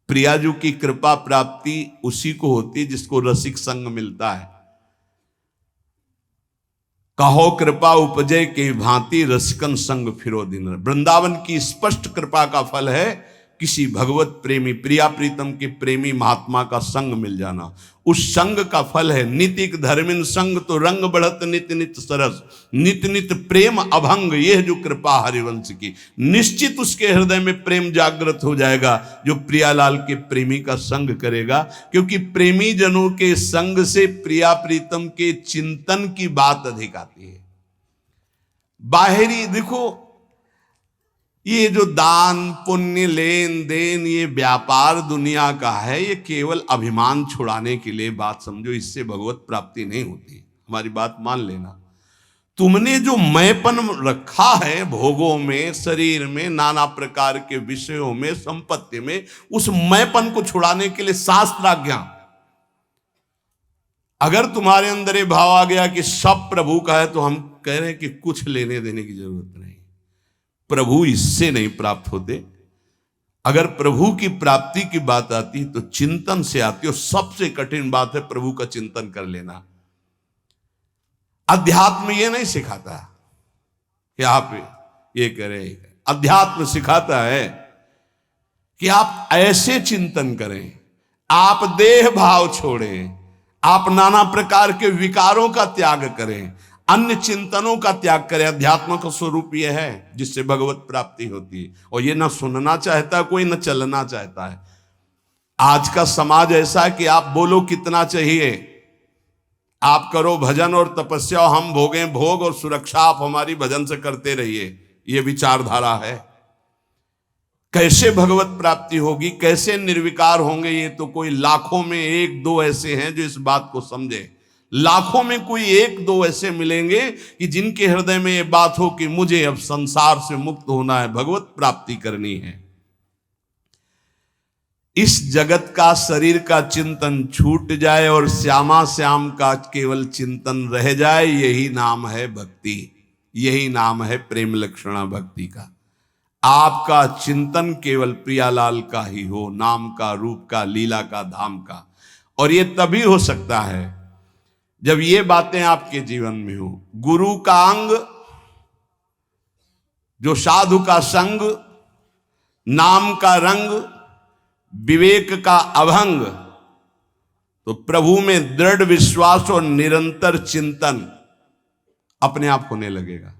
प्रियाजू की कृपा प्राप्ति उसी को होती है जिसको रसिक संग मिलता है। कहो कृपा उपजय के भांति रसिकन संग फिरो दिन। वृंदावन की स्पष्ट कृपा का फल है किसी भगवत प्रेमी प्रिया प्रीतम के प्रेमी महात्मा का संग मिल जाना। उस संग का फल है नितिक धर्मिन संग तो रंग बढ़त नित नित सरस, नित नित प्रेम अभंग। यह जो कृपा हरिवंश की, निश्चित उसके हृदय में प्रेम जागृत हो जाएगा जो प्रियालाल के प्रेमी का संग करेगा। क्योंकि प्रेमी जनों के संग से प्रिया प्रीतम के चिंतन की बात अधिक आती है। बाहरी देखो, ये जो दान पुण्य लेन देन ये व्यापार दुनिया का है, ये केवल अभिमान छुड़ाने के लिए बात समझो, इससे भगवत प्राप्ति नहीं होती। हमारी बात मान लेना। तुमने जो मैंपन रखा है भोगों में, शरीर में, नाना प्रकार के विषयों में, संपत्ति में, उस मैंपन को छुड़ाने के लिए शास्त्राज्ञा। अगर तुम्हारे अंदर ये भाव आ गया कि सब प्रभु का है, तो हम कह रहे हैं कि कुछ लेने देने की जरूरत नहीं। प्रभु इससे नहीं प्राप्त होते। अगर प्रभु की प्राप्ति की बात आती है तो चिंतन से आती है। और सबसे कठिन बात है प्रभु का चिंतन कर लेना। अध्यात्म ये नहीं सिखाता कि आप ये करें। अध्यात्म सिखाता है कि आप ऐसे चिंतन करें, आप देह भाव छोड़ें, आप नाना प्रकार के विकारों का त्याग करें, अन्य चिंतनों का त्याग करें। अध्यात्म का स्वरूप यह है जिससे भगवत प्राप्ति होती है। और ये ना सुनना चाहता कोई, ना चलना चाहता है। आज का समाज ऐसा है कि आप बोलो कितना चाहिए, आप करो भजन और तपस्या और हम भोगें भोग और सुरक्षा आप हमारी भजन से करते रहिए, ये विचारधारा है। कैसे भगवत प्राप्ति होगी, कैसे निर्विकार होंगे, ये तो कोई लाखों में एक दो ऐसे हैं जो इस बात को समझे। लाखों में कोई एक दो ऐसे मिलेंगे कि जिनके हृदय में ये बात हो कि मुझे अब संसार से मुक्त होना है, भगवत प्राप्ति करनी है। इस जगत का शरीर का चिंतन छूट जाए और श्यामा श्याम का केवल चिंतन रह जाए, यही नाम है भक्ति, यही नाम है प्रेम लक्षणा भक्ति का। आपका चिंतन केवल प्रियालाल का ही हो, नाम का, रूप का, लीला का, धाम का। और ये तभी हो सकता है जब ये बातें आपके जीवन में हो। गुरु का अंग जो साधु का संग, नाम का रंग, विवेक का अभंग, तो प्रभु में दृढ़ विश्वास और निरंतर चिंतन अपने आप होने लगेगा।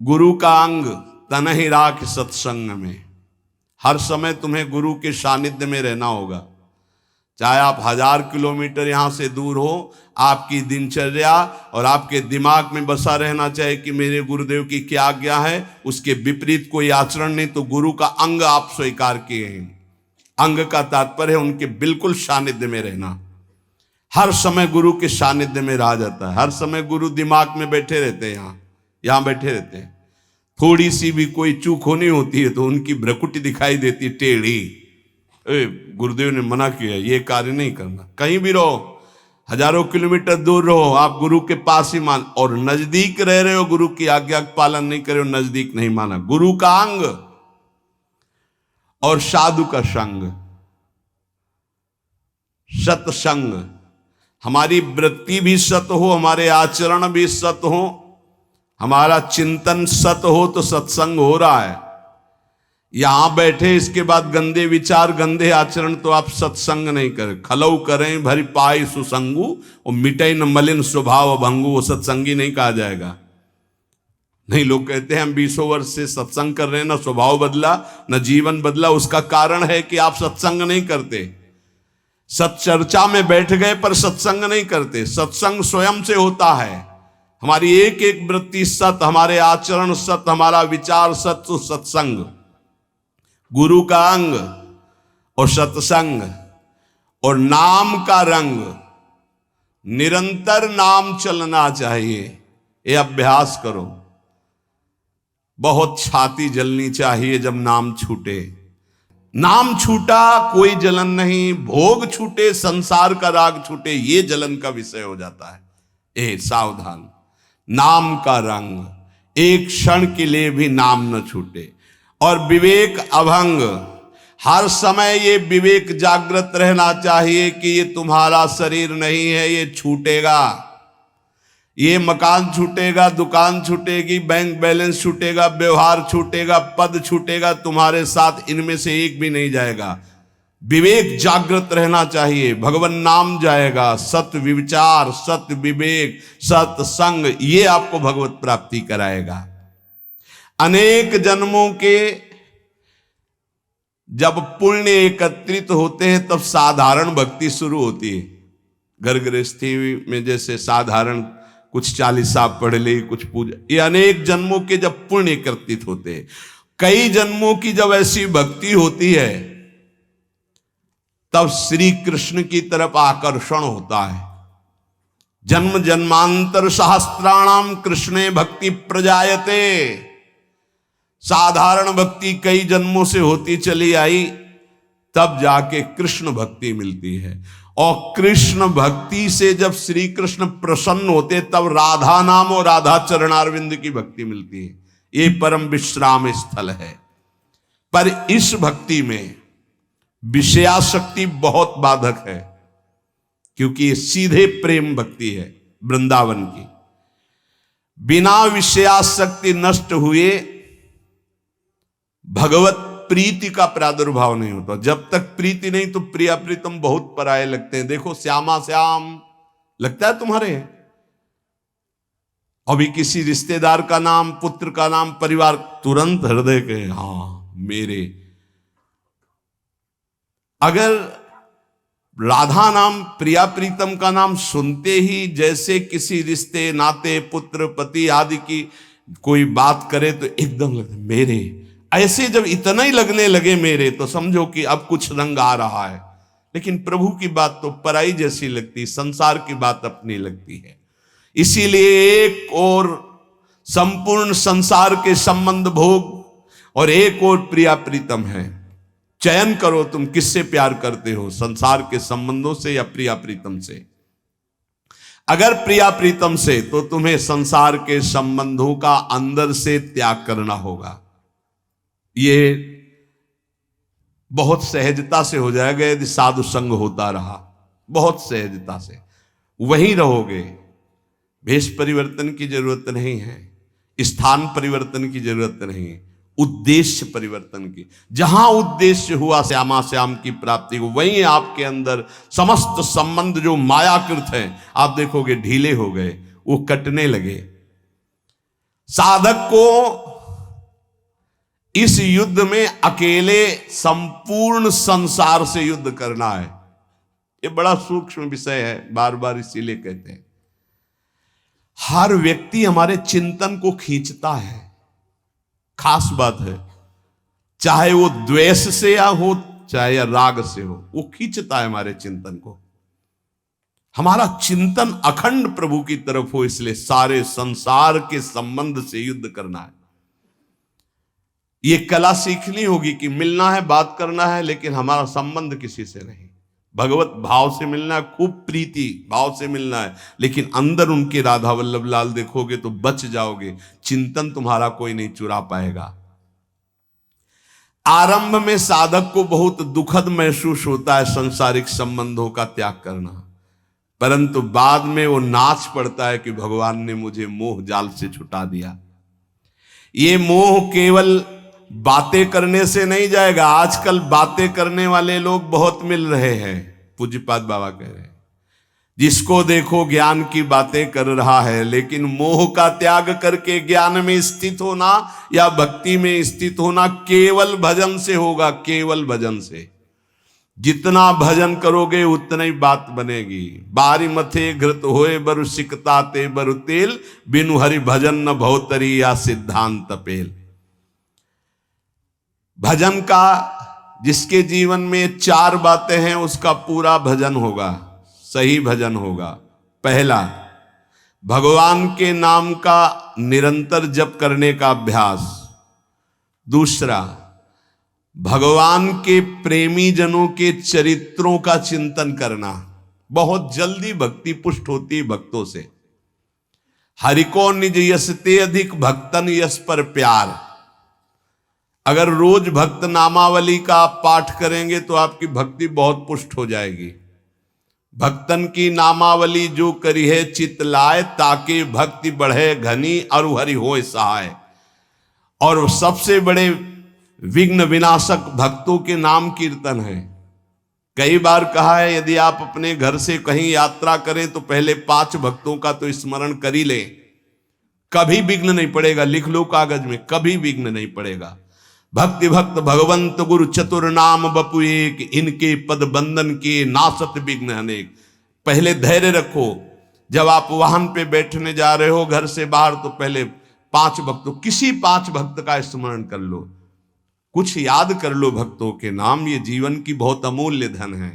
गुरु का अंग तन ही राख सत्संग में, हर समय तुम्हें गुरु के सानिध्य में रहना होगा। चाहे आप 1000 किलोमीटर यहां से दूर हो, आपकी दिनचर्या और आपके दिमाग में बसा रहना चाहिए कि मेरे गुरुदेव की क्या आज्ञा है, उसके विपरीत कोई आचरण नहीं, तो गुरु का अंग आप स्वीकार किए हैं। अंग का तात्पर्य है उनके बिल्कुल सानिध्य में रहना। हर समय गुरु के सानिध्य में रहा जाता है। हर समय गुरु दिमाग में बैठे रहते हैं, यहां बैठे रहते हैं। थोड़ी सी भी कोई चूक होनी होती है तो उनकी भ्रकुटी दिखाई देती टेढ़ी। गुरुदेव ने मना किया, ये कार्य नहीं करना। कहीं भी रहो, हजारों किलोमीटर दूर रहो, आप गुरु के पास ही मान, और नजदीक रह रहे हो, गुरु की आज्ञा का पालन नहीं करे हो, नजदीक नहीं माना। गुरु का अंग और साधु का संग, सत्संग। हमारी वृत्ति भी सत हो, हमारे आचरण भी सत हो, हमारा चिंतन सत हो तो सत्संग हो रहा है। यहां बैठे इसके बाद गंदे विचार, गंदे आचरण, तो आप सत्संग नहीं करें। खलऊ करें भरी पाई सुसंगु और मिटे न मलिन स्वभाव भंगु, वो सत्संगी नहीं कहा जाएगा। नहीं, लोग कहते हैं हम 20 वर्ष से सत्संग कर रहे हैं, ना स्वभाव बदला न जीवन बदला। उसका कारण है कि आप सत्संग नहीं करते। सत्चर्चा में बैठ गए पर सत्संग नहीं करते। सत्संग स्वयं से होता है। हमारी एक एक वृत्ति सत, हमारे आचरण सत, हमारा विचार सत, तो सत्संग। गुरु का अंग और सत्संग और नाम का रंग, निरंतर नाम चलना चाहिए। ये अभ्यास करो। बहुत छाती जलनी चाहिए जब नाम छूटे। नाम छूटा कोई जलन नहीं, भोग छूटे, संसार का राग छूटे, ये जलन का विषय हो जाता है। ए सावधान, नाम का रंग, एक क्षण के लिए भी नाम न छूटे। और विवेक अभंग, हर समय ये विवेक जागृत रहना चाहिए कि ये तुम्हारा शरीर नहीं है, ये छूटेगा। ये मकान छूटेगा, दुकान छूटेगी, बैंक बैलेंस छूटेगा, व्यवहार छूटेगा, पद छूटेगा, तुम्हारे साथ इनमें से एक भी नहीं जाएगा। विवेक जागृत रहना चाहिए। भगवान नाम जाएगा, सत्य विचार, सत्य विवेक, सत्संग, ये आपको भगवत प्राप्ति कराएगा। अनेक जन्मों के जब पुण्य एकत्रित होते हैं तब साधारण भक्ति शुरू होती है। घर गृहस्थी में जैसे साधारण कुछ चालीसा पढ़ ली, कुछ पूजा, ये अनेक जन्मों के जब पुण्य एकत्रित होते हैं, कई जन्मों की जब ऐसी भक्ति होती है तब श्री कृष्ण की तरफ आकर्षण होता है। जन्म जन्मांतर सहस्त्राणाम कृष्णे भक्ति प्रजायते। साधारण भक्ति कई जन्मों से होती चली आई, तब जाके कृष्ण भक्ति मिलती है। और कृष्ण भक्ति से जब श्री कृष्ण प्रसन्न होते तब राधा नाम और राधा चरणारविंद की भक्ति मिलती है। ये परम विश्राम स्थल है। पर इस भक्ति में विषयाशक्ति बहुत बाधक है, क्योंकि ये सीधे प्रेम भक्ति है। वृंदावन की। बिना विषयासक्ति नष्ट हुए भगवत प्रीति का प्रादुर्भाव नहीं होता। जब तक प्रीति नहीं तो प्रिया प्रीतम बहुत पराये लगते हैं। देखो श्यामा श्याम लगता है तुम्हारे, अभी किसी रिश्तेदार का नाम, पुत्र का नाम, परिवार, तुरंत हृदय के हाँ मेरे। अगर राधा नाम, प्रिया प्रीतम का नाम सुनते ही जैसे किसी रिश्ते नाते, पुत्र पति आदि की कोई बात करे तो एकदम लगता मेरे, ऐसे जब इतना ही लगने लगे मेरे, तो समझो कि अब कुछ रंग आ रहा है। लेकिन प्रभु की बात तो पराई जैसी लगती, संसार की बात अपनी लगती है। इसीलिए एक और संपूर्ण संसार के संबंध भोग और एक और प्रिया प्रीतम है। चयन करो तुम किससे प्यार करते हो, संसार के संबंधों से या प्रिया प्रीतम से। अगर प्रिया प्रीतम से, तो तुम्हें संसार के संबंधों का अंदर से त्याग करना होगा। ये बहुत सहजता से हो जाएगा यदि साधु संग होता रहा, बहुत सहजता से वहीं रहोगे। भेष परिवर्तन की जरूरत नहीं है, स्थान परिवर्तन की जरूरत नहीं है, उद्देश्य परिवर्तन की। जहां उद्देश्य हुआ श्यामा श्याम की प्राप्ति को, वहीं आपके अंदर समस्त संबंध जो मायाकृत हैं आप देखोगे ढीले हो गए, वो कटने लगे। साधक को इस युद्ध में अकेले संपूर्ण संसार से युद्ध करना है। ये बड़ा सूक्ष्म विषय है, बार बार इसीलिए कहते हैं। हर व्यक्ति हमारे चिंतन को खींचता है, खास बात है। चाहे वो द्वेष से या हो, चाहे या राग से हो, वो खींचता है हमारे चिंतन को। हमारा चिंतन अखंड प्रभु की तरफ हो, इसलिए सारे संसार के संबंध से युद्ध करना है। ये कला सीखनी होगी कि मिलना है, बात करना है, लेकिन हमारा संबंध किसी से नहीं। भगवत भाव से मिलना है, खूब प्रीति भाव से मिलना है, लेकिन अंदर उनके राधा वल्लभ लाल देखोगे तो बच जाओगे। चिंतन तुम्हारा कोई नहीं चुरा पाएगा। आरंभ में साधक को बहुत दुखद महसूस होता है सांसारिक संबंधों का त्याग करना, परंतु बाद में वो नाच पड़ता है कि भगवान ने मुझे मोह जाल से छुटा दिया। ये मोह केवल बातें करने से नहीं जाएगा। आजकल बातें करने वाले लोग बहुत मिल रहे हैं। पूज्यपाद बाबा कह रहे हैं जिसको देखो ज्ञान की बातें कर रहा है, लेकिन मोह का त्याग करके ज्ञान में स्थित होना या भक्ति में स्थित होना केवल भजन से होगा, केवल भजन से। जितना भजन करोगे उतना ही बात बनेगी। बारी मथे घृत होए बरु सिकता ते बरु तेल, बिनु हरि भजन न भवतरी या सिद्धांत पेल। भजन का जिसके जीवन में 4 बातें हैं उसका पूरा भजन होगा, सही भजन होगा। पहला, भगवान के नाम का निरंतर जप करने का अभ्यास। दूसरा, भगवान के प्रेमी जनों के चरित्रों का चिंतन करना। बहुत जल्दी भक्ति पुष्ट होती है भक्तों से। हरि को निज यश ते अधिक भक्तन यश पर प्यार। अगर रोज भक्त नामावली का आप पाठ करेंगे तो आपकी भक्ति बहुत पुष्ट हो जाएगी। भक्तन की नामावली जो करी है चित लाए, ताकि भक्ति बढ़े घनी और हरि होए सहाय। और सबसे बड़े विघ्न विनाशक भक्तों के नाम कीर्तन है। कई बार कहा है यदि आप अपने घर से कहीं यात्रा करें तो पहले 5 भक्तों का तो स्मरण कर ही लें, कभी विघ्न नहीं पड़ेगा। लिख लो कागज में, कभी विघ्न नहीं पड़ेगा। भक्ति भक्त भगवंत गुरु चतुर नाम बपु एक, इनके पद बंधन के नासत विघ्न अनेक। पहले धैर्य रखो। जब आप वाहन पे बैठने जा रहे हो घर से बाहर, तो पहले 5 भक्तों, किसी 5 भक्त का स्मरण कर लो, कुछ याद कर लो भक्तों के नाम। ये जीवन की बहुत अमूल्य धन है।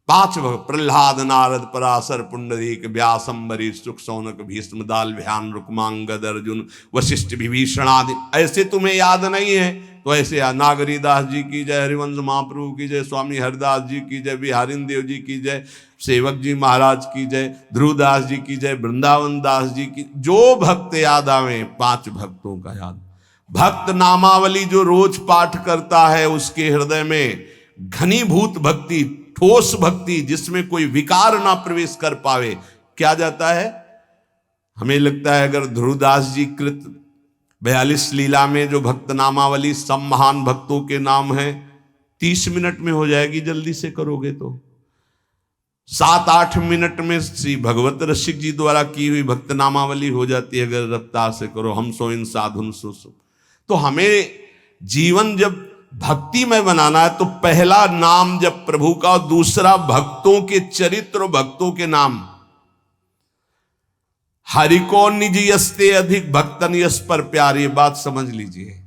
5 भक्त, प्रहलाद नारद पराशर पुंडरीक व्यास अम्बरीश सुख सौनक भीष्म दाल ध्यान रुक्मांगद अर्जुन वशिष्ठ विभीषण आदि। ऐसे तुम्हें याद नहीं है तो ऐसे नागरीदास जी की जय, हरिवंश महाप्रभु की जय, स्वामी हरिदास जी की जय, बिहारिन देव जी की जय, सेवक जी महाराज की जय, ध्रुवदास जी की जय, वृंदावन दास जी की। जो भक्त याद आवे 5 भक्तों का याद। भक्त नामावली जो रोज पाठ करता है उसके हृदय में घनीभूत भक्ति, ठोस भक्ति, जिसमें कोई विकार ना प्रवेश कर पावे, क्या जाता है? हमें लगता है अगर ध्रुवदास जी कृत 42 लीला में जो भक्त नामावली सब महान भक्तों के नाम है 30 मिनट में हो जाएगी, जल्दी से करोगे तो 7-8 मिनट में श्री भगवत रसिक जी द्वारा की हुई भक्त नामावली हो जाती है अगर रफ्तार से करो। हम सो इन साधुन सो। तो हमें जीवन जब भक्ति में बनाना है तो पहला नाम जब प्रभु का और दूसरा भक्तों के चरित्र, भक्तों के नाम। हरि को निज यस्ते अधिक भक्तन यस पर प्यार, ये बात समझ लीजिए।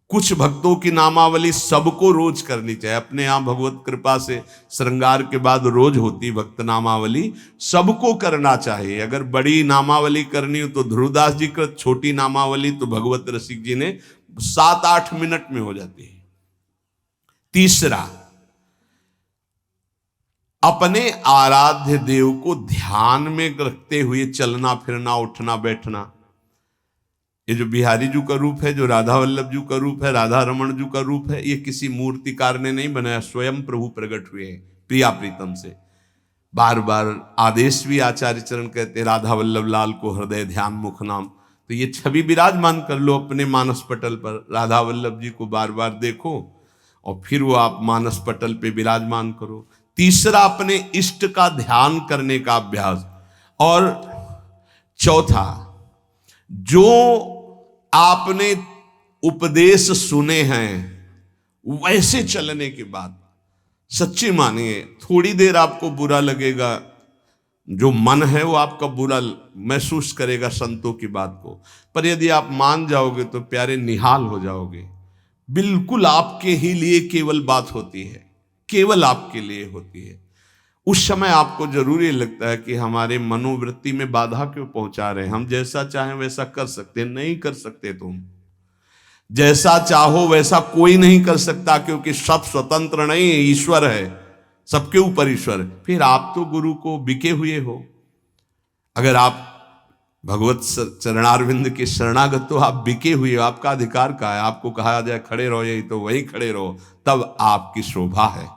कुछ भक्तों की नामावली सबको रोज करनी चाहिए। अपने यहां भगवत कृपा से श्रृंगार के बाद रोज होती भक्त नामावली, सबको करना चाहिए। अगर बड़ी नामावली करनी हो तो ध्रुवदास जी कृत छोटी नामावली तो भगवत रसिक जी ने 7-8 मिनट में हो जाती है। तीसरा, अपने आराध्य देव को ध्यान में रखते हुए चलना फिरना, उठना बैठना। ये जो बिहारी जी का रूप है, जो राधा वल्लभ जी का रूप है, राधा रमन जी का रूप है, ये किसी मूर्तिकार ने नहीं बनाया, स्वयं प्रभु प्रकट हुए हैं प्रिया प्रीतम से। बार बार आदेश भी आचार्य चरण कहते, राधा वल्लभ लाल को हृदय ध्यान मुख नाम। तो ये छवि विराजमान कर लो अपने मानस पटल पर, राधा वल्लभ जी को बार बार देखो और फिर वो आप मानस पटल पे विराजमान करो। तीसरा, अपने इष्ट का ध्यान करने का अभ्यास। और चौथा, जो आपने उपदेश सुने हैं वैसे चलने के बाद सच्ची मानिए, थोड़ी देर आपको बुरा लगेगा, जो मन है वो आपका बुरा महसूस करेगा संतों की बात को, पर यदि आप मान जाओगे तो प्यारे निहाल हो जाओगे। बिल्कुल आपके ही लिए केवल बात होती है, केवल आपके लिए होती है। उस समय आपको जरूरी लगता है कि हमारे मनोवृत्ति में बाधा क्यों पहुंचा रहे हैं, हम जैसा चाहें वैसा कर सकते, नहीं कर सकते। तुम जैसा चाहो वैसा कोई नहीं कर सकता, क्योंकि सब स्वतंत्र नहीं है, ईश्वर है, सबके ऊपर ईश्वर। फिर आप तो गुरु को बिके हुए हो। अगर आप भगवत चरणारविंद के शरणागत तो आप बिके हुए हो, आपका अधिकार का है। आपको कहा जाए खड़े रहो, यही तो वहीं खड़े रहो, तब आपकी शोभा है।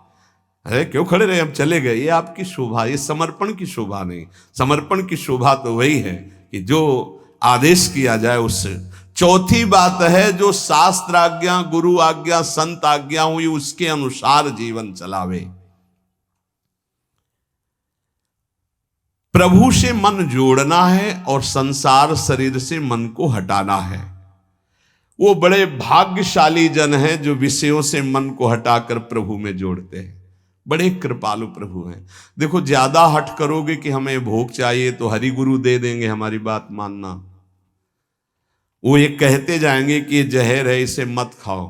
अरे क्यों खड़े रहे, हम चले गए, ये आपकी शोभा, ये समर्पण की शोभा नहीं। समर्पण की शोभा तो वही है कि जो आदेश किया जाए उससे। चौथी बात है, जो शास्त्र आज्ञा, गुरु आज्ञा, संत आज्ञा हुई उसके अनुसार जीवन चलावे। प्रभु से मन जोड़ना है और संसार शरीर से मन को हटाना है। वो बड़े भाग्यशाली जन हैं जो विषयों से मन को हटाकर प्रभु में जोड़ते हैं। बड़े कृपालु प्रभु हैं। देखो, ज्यादा हट करोगे कि हमें भोग चाहिए तो हरि गुरु दे देंगे, हमारी बात मानना। वो ये कहते जाएंगे कि ये जहर है, इसे मत खाओ,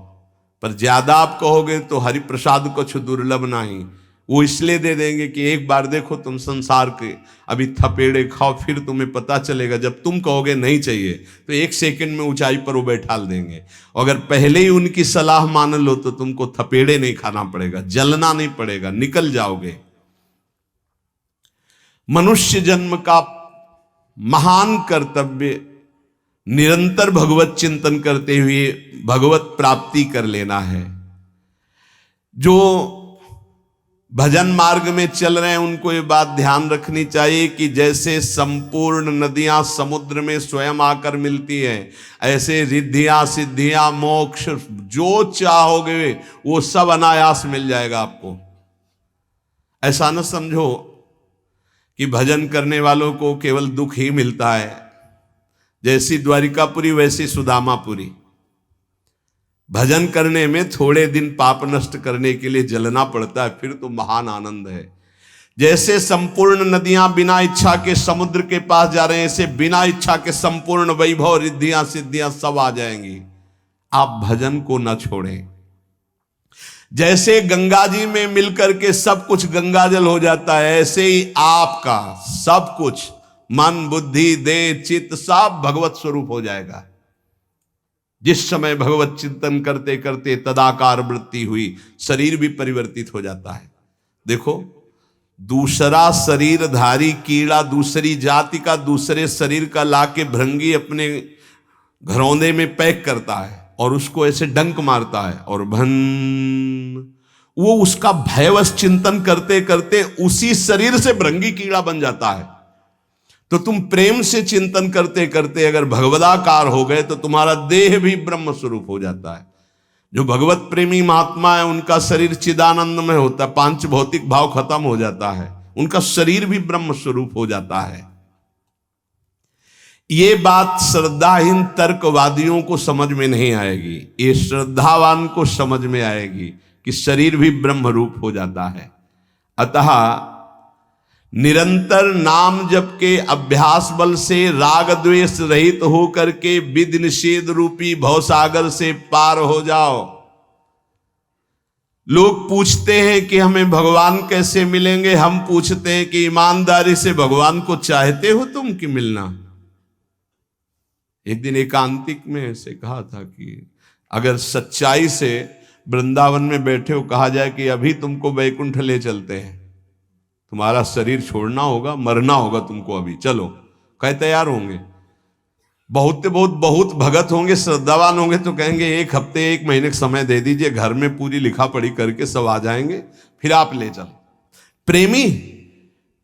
पर ज्यादा आप कहोगे तो हरि प्रसाद कुछ दुर्लभ नहीं, वो इसलिए दे देंगे कि एक बार देखो तुम संसार के अभी थपेड़े खाओ, फिर तुम्हें पता चलेगा। जब तुम कहोगे नहीं चाहिए तो 1 सेकंड में ऊंचाई पर वो बैठाल देंगे। अगर पहले ही उनकी सलाह मान लो तो तुमको थपेड़े नहीं खाना पड़ेगा, जलना नहीं पड़ेगा, निकल जाओगे। मनुष्य जन्म का महान कर्तव्य निरंतर भगवत चिंतन करते हुए भगवत प्राप्ति कर लेना है। जो भजन मार्ग में चल रहे हैं उनको ये बात ध्यान रखनी चाहिए कि जैसे संपूर्ण नदियां समुद्र में स्वयं आकर मिलती हैं, ऐसे रिद्धियां सिद्धियां मोक्ष जो चाहोगे वो सब अनायास मिल जाएगा आपको। ऐसा न समझो कि भजन करने वालों को केवल दुख ही मिलता है। जैसी द्वारिकापुरी वैसी सुदामापुरी। भजन करने में थोड़े दिन पाप नष्ट करने के लिए जलना पड़ता है, फिर तो महान आनंद है। जैसे संपूर्ण नदियां बिना इच्छा के समुद्र के पास जा रहे हैं, ऐसे बिना इच्छा के संपूर्ण वैभव रिद्धियां सिद्धियां सब आ जाएंगी। आप भजन को न छोड़ें। जैसे गंगा जी में मिलकर के सब कुछ गंगा जल हो जाता है, ऐसे ही आपका सब कुछ मन बुद्धि देह चित्त सब भगवत स्वरूप हो जाएगा। जिस समय भगवत चिंतन करते करते तदाकार वृत्ति हुई, शरीर भी परिवर्तित हो जाता है। देखो, दूसरा शरीरधारी कीड़ा दूसरी जाति का दूसरे शरीर का लाके भृंगी अपने घरौंदे में पैक करता है और उसको ऐसे डंक मारता है और वो उसका भयवश चिंतन करते करते उसी शरीर से भृंगी कीड़ा बन जाता है। तो तुम प्रेम से चिंतन करते करते अगर भगवदाकार हो गए तो तुम्हारा देह भी ब्रह्म स्वरूप हो जाता है। जो भगवत प्रेमी महात्मा है उनका शरीर चिदानंद में होता है, पांच भौतिक भाव खत्म हो जाता है, उनका शरीर भी ब्रह्म स्वरूप हो जाता है। ये बात श्रद्धाहीन तर्कवादियों को समझ में नहीं आएगी, ये श्रद्धावान को समझ में आएगी कि शरीर भी ब्रह्म रूप हो जाता है। अतः निरंतर नाम जप के अभ्यास बल से राग द्वेष रहित हो करके विधि निषेध रूपी भवसागर से पार हो जाओ। लोग पूछते हैं कि हमें भगवान कैसे मिलेंगे, हम पूछते हैं कि ईमानदारी से भगवान को चाहते हो तुम कि मिलना। एक दिन एकांतिक में ऐसे कहा था कि अगर सच्चाई से वृंदावन में बैठे हो कहा जाए कि अभी तुमको वैकुंठ ले चलते हैं, तुम्हारा शरीर छोड़ना होगा, मरना होगा तुमको, अभी चलो, कहे तैयार होंगे। बहुत भगत होंगे, श्रद्धावान होंगे तो कहेंगे एक हफ्ते एक महीने का समय दे दीजिए, घर में पूरी लिखा पढ़ी करके सब आ जाएंगे, फिर आप ले चलो।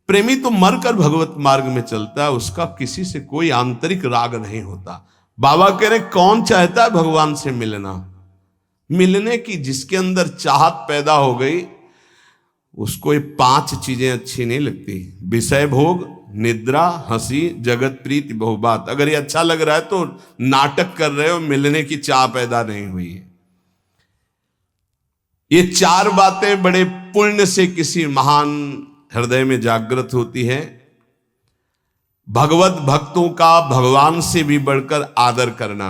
प्रेमी तो मरकर भगवत मार्ग में चलता है, उसका किसी से कोई आंतरिक राग नहीं होता। बाबा कह रहे कौन चाहता है भगवान से मिलने की, जिसके अंदर चाहत पैदा हो गई उसको ये पांच चीजें अच्छी नहीं लगती, विषय भोग, निद्रा, हंसी, जगत प्रीति, बहुबात। अगर ये अच्छा लग रहा है तो नाटक कर रहे हो, मिलने की चाह पैदा नहीं हुई है। ये चार बातें बड़े पुण्य से किसी महान हृदय में जागृत होती है। भगवत भक्तों का भगवान से भी बढ़कर आदर करना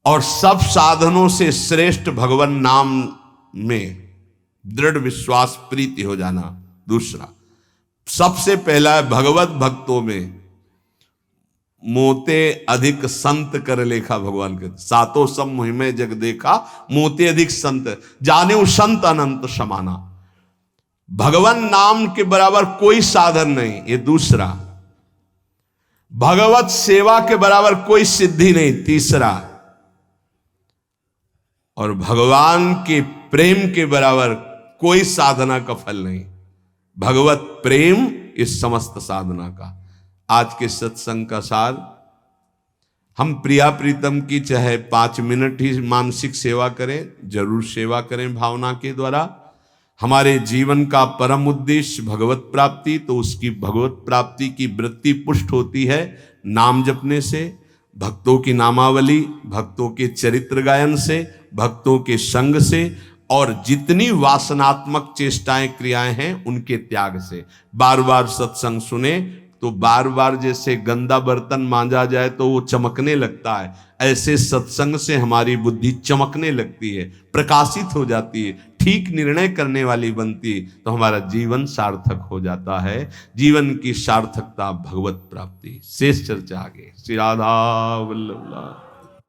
और सब साधनों से श्रेष्ठ भगवान नाम में दृढ़ विश्वास प्रीति हो जाना। दूसरा, सबसे पहला है भगवत भक्तों में मोते अधिक संत कर लेखा। भगवान के सातों सब मुहिमे जग देखा, मोते अधिक संत जाने संत अनंत समाना। भगवान नाम के बराबर कोई साधन नहीं। ये दूसरा, भगवत सेवा के बराबर कोई सिद्धि नहीं। तीसरा, और भगवान के प्रेम के बराबर कोई साधना का फल नहीं। भगवत प्रेम इस समस्त साधना का। आज के सत्संग का सार, हम प्रिया प्रीतम की चाहे 5 मिनट ही मानसिक सेवा करें, जरूर सेवा करें भावना के द्वारा। हमारे जीवन का परम उद्देश्य भगवत प्राप्ति, तो उसकी भगवत प्राप्ति की वृत्ति पुष्ट होती है नाम जपने से, भक्तों की नामावली, भक्तों के चरित्र गायन से, भक्तों के संग से, और जितनी वासनात्मक चेष्टाएं क्रियाएं हैं उनके त्याग से। बार बार सत्संग सुने तो बार बार जैसे गंदा बर्तन मांजा जाए तो वो चमकने लगता है, ऐसे सत्संग से हमारी बुद्धि चमकने लगती है, प्रकाशित हो जाती है, ठीक निर्णय करने वाली बनती, तो हमारा जीवन सार्थक हो जाता है। जीवन की सार्थकता भगवत प्राप्ति। शेष चर्चा आगे। श्री राधा वल्लभ।